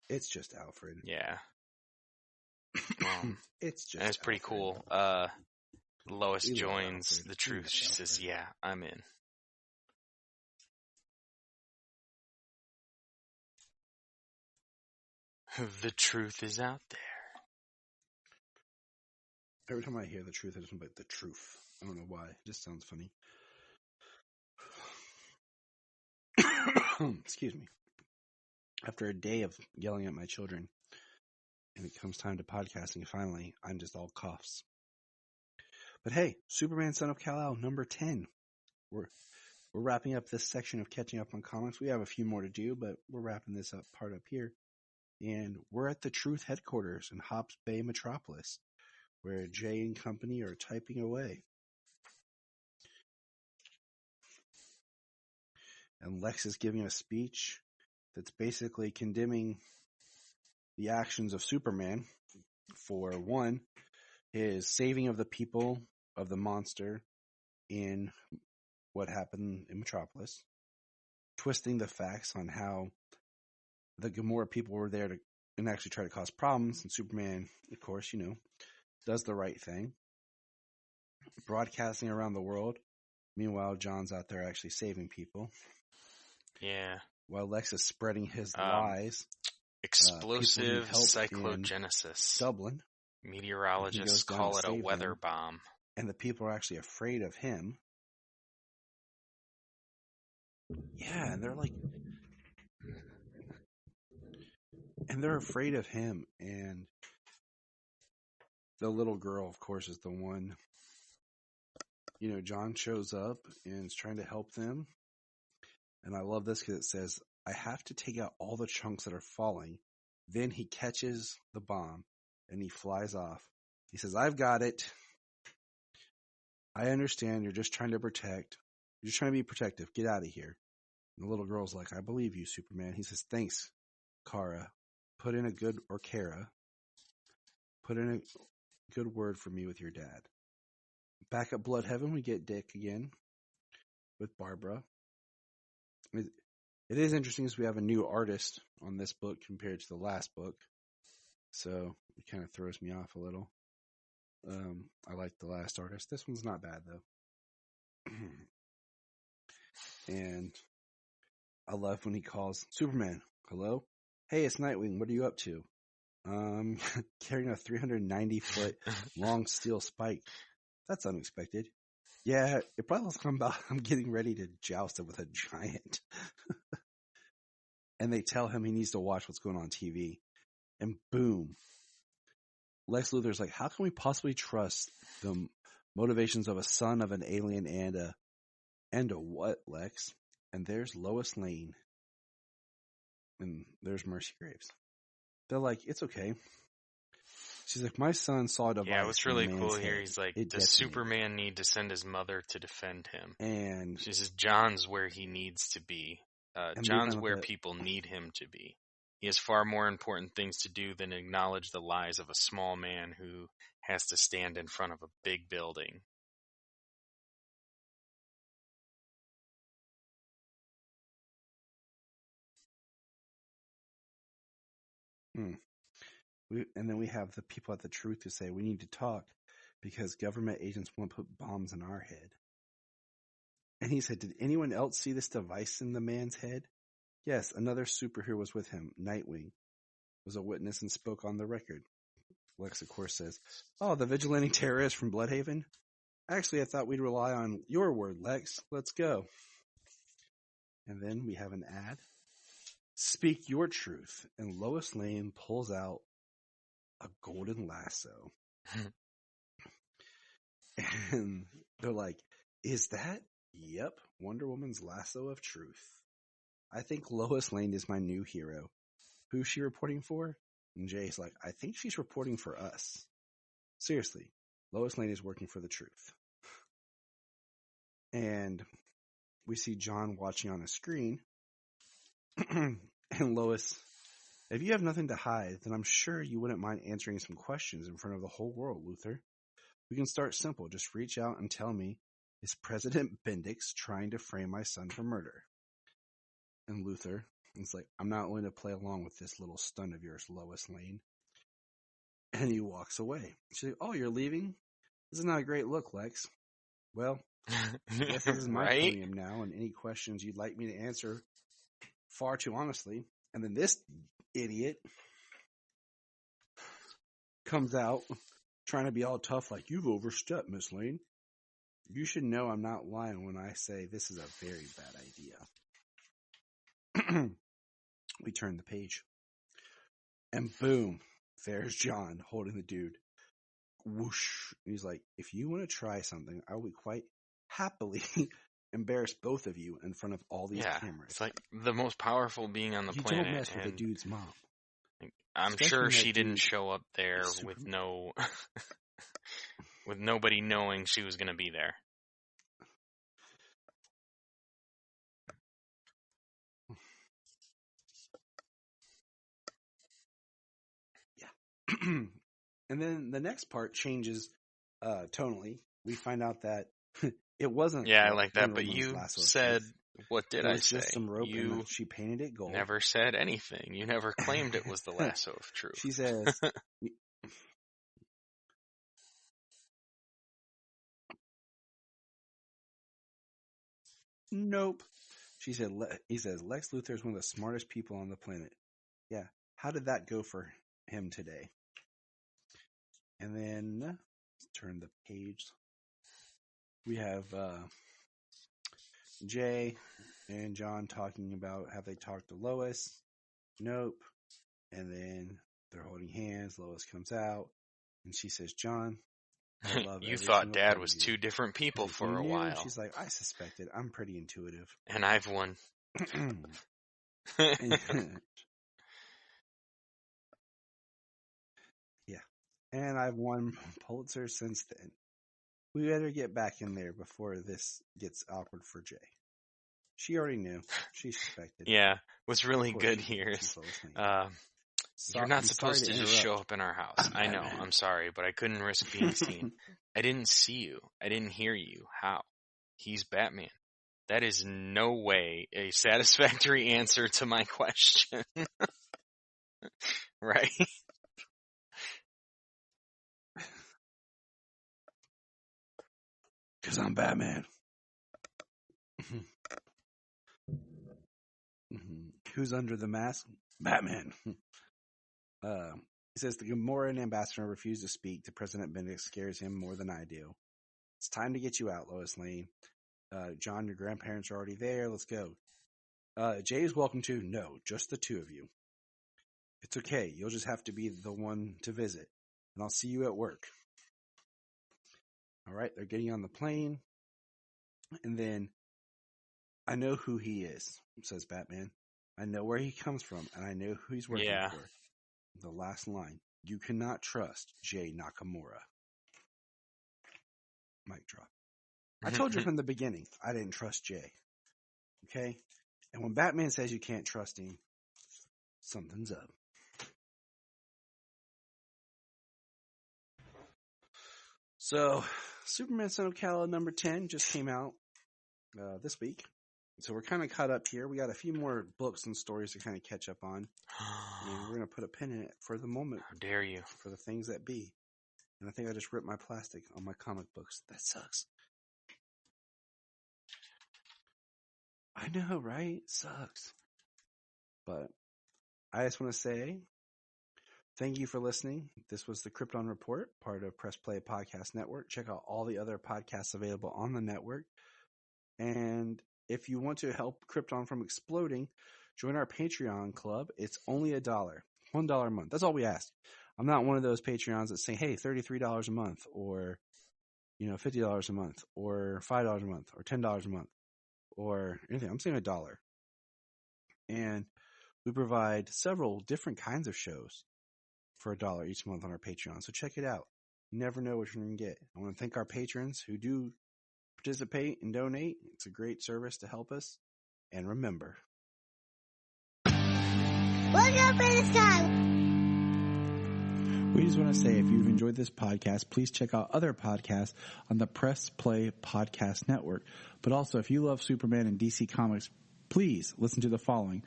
D: It's just Alfred.
I: Yeah.
D: It's just
I: And it's pretty
D: Alfred.
I: cool. Lois
D: We love
I: joins
D: Alfred.
I: the truth. She says, yeah, I'm in. The truth is out there.
D: Every time I hear the truth, I just want like the truth. I don't know why. It just sounds funny. Excuse me. After a day of yelling at my children, and it comes time to podcasting, finally, I'm just all coughs. But hey, Superman Son of Kal-El, number 10. We're wrapping up this section of catching up on comics. We have a few more to do, but we're wrapping this up part up here. And we're at the Truth headquarters in Hops Bay Metropolis, where Jay and company are typing away. And Lex is giving a speech that's basically condemning the actions of Superman for, one, his saving of the people of the monster in what happened in Metropolis, twisting the facts on how the Gamora people were there to and actually try to cause problems, and Superman, of course, does the right thing, broadcasting around the world. Meanwhile, John's out there actually saving people.
I: Yeah.
D: While Lex is spreading his lies.
I: Explosive cyclogenesis.
D: Dublin.
I: Meteorologists call it a weather bomb.
D: And the people are actually afraid of him. Yeah, and they're afraid of him. And the little girl, of course, is the one. John shows up and is trying to help them. And I love this because it says, I have to take out all the chunks that are falling. Then he catches the bomb and he flies off. He says, I've got it. I understand. You're just trying to protect. You're just trying to be protective. Get out of here. And the little girl's like, I believe you, Superman. He says, thanks, Kara. Put in a good word for me with your dad. Back at Bloodhaven, we get Dick again with Barbara. It is interesting as we have a new artist on this book compared to the last book. So it kind of throws me off a little. I like the last artist. This one's not bad, though. And I love when he calls Superman. Hello? Hey, it's Nightwing. What are you up to? Carrying a 390-foot long steel spike. That's unexpected. Yeah, it probably will come about I'm getting ready to joust it with a giant. And they tell him he needs to watch what's going on TV. And boom. Lex Luthor's like, how can we possibly trust the motivations of a son of an alien and a what, Lex? And there's Lois Lane. And there's Mercy Graves. They're like, it's okay. She's like, my son saw a device.
I: Yeah, what's really cool
D: head.
I: here, he's like, does Superman need to send his mother to defend him?
D: And
I: she says, John's where he needs to be. John's where people need him to be. He has far more important things to do than acknowledge the lies of a small man who has to stand in front of a big building.
D: And then we have the people at the Truth who say, we need to talk because government agents won't put bombs in our head. And he said, did anyone else see this device in the man's head? Yes, another superhero was with him. Nightwing was a witness and spoke on the record. Lex, of course, says, oh, the vigilante terrorist from Bloodhaven? Actually, I thought we'd rely on your word, Lex. Let's go. And then we have an ad. Speak your truth. And Lois Lane pulls out a golden lasso. And they're like, is that? Yep, Wonder Woman's lasso of truth. I think Lois Lane is my new hero. Who's she reporting for? And Jay's like, I think she's reporting for us. Seriously, Lois Lane is working for the truth. And we see John watching on a screen. And Lois, if you have nothing to hide, then I'm sure you wouldn't mind answering some questions in front of the whole world, Luthor. We can start simple. Just reach out and tell me, is President Bendix trying to frame my son for murder? And Luthor is like, I'm not going to play along with this little stunt of yours, Lois Lane. And he walks away. She's like, oh, you're leaving? This is not a great look, Lex. Well, I guess this is my
I: Right?
D: podium now, and any questions you'd like me to answer far too honestly. And then this idiot comes out trying to be all tough like, you've overstepped, Miss Lane. You should know I'm not lying when I say this is a very bad idea. We turn the page. And boom, there's John holding the dude. Whoosh. And he's like, if you want to try something, I will be quite happily embarrass both of you in front of all these cameras.
I: It's like the most powerful being on the planet.
D: Don't mess with the dude's mom.
I: I'm sure she didn't show up there with no, with nobody knowing she was going to be there.
D: Yeah. And then the next part changes tonally. We find out that it wasn't.
I: Yeah, I like that. But you said, what did I say?
D: Just some rope
I: you
D: and she painted it gold.
I: Never said anything. You never claimed it was the lasso of truth.
D: She says, nope. She said, he says, Lex Luthor is one of the smartest people on the planet. Yeah. How did that go for him today? And then, let's turn the page. We have Jay and John talking about, have they talked to Lois? Nope. And then they're holding hands. Lois comes out and she says, John, I love
I: you thought Dad was two different people for a while.
D: She's like, I suspected. I'm pretty intuitive.
I: And I've won.
D: Yeah. And I've won Pulitzer since then. We better get back in there before this gets awkward for Jay. She already knew. She suspected.
I: Yeah. What's really good here is you're not supposed to just show up in our house. I know. I'm sorry, but I couldn't risk being seen. I didn't see you. I didn't hear you. How? He's Batman. That is no way a satisfactory answer to my question. Right?
D: Because I'm Batman. Who's under the mask? Batman. He says the Gamoran ambassador refused to speak to President Bendix scares him more than I do. It's time to get you out, Lois Lane. John, your grandparents are already there. Let's go. Jay is welcome too. No, just the two of you. It's okay. You'll just have to be the one to visit. And I'll see you at work. All right, they're getting on the plane. And then, I know who he is, says Batman. I know where he comes from, and I know who he's working for. The last line. You cannot trust Jay Nakamura. Mic drop. I told you from the beginning, I didn't trust Jay. Okay? And when Batman says you can't trust him, something's up. So, Superman Son of Kal number 10 just came out this week. So we're kind of caught up here. We got a few more books and stories to kind of catch up on. And we're going to put a pin in it for the moment.
I: How dare you.
D: For the things that be. And I think I just ripped my plastic on my comic books. That sucks. I know, right? Sucks. But I just want to say thank you for listening. This was the Krypton Report, part of Press Play Podcast Network. Check out all the other podcasts available on the network. And if you want to help Krypton from exploding, join our Patreon club. It's only $1. $1 a month. That's all we ask. I'm not one of those Patreons that say, hey, $33 a month, or, $50 a month, or $5 a month, or $10 a month, or anything. I'm saying $1. And we provide several different kinds of shows for $1 each month on our Patreon. So check it out. You never know what you're going to get. I want to thank our patrons who do participate and donate. It's a great service to help us. And remember,
B: look up in the sky.
H: We just want to say, if you've enjoyed this podcast, please check out other podcasts on the Press Play Podcast Network. But also, if you love Superman and DC Comics, please listen to the following: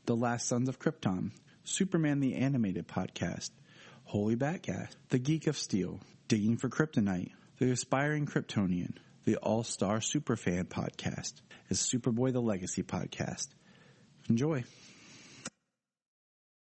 H: The Last Sons of Krypton, Superman the Animated Podcast, Holy Batcast, The Geek of Steel, Digging for Kryptonite, The Aspiring Kryptonian, The All-Star Superfan Podcast, and Superboy the Legacy Podcast. Enjoy.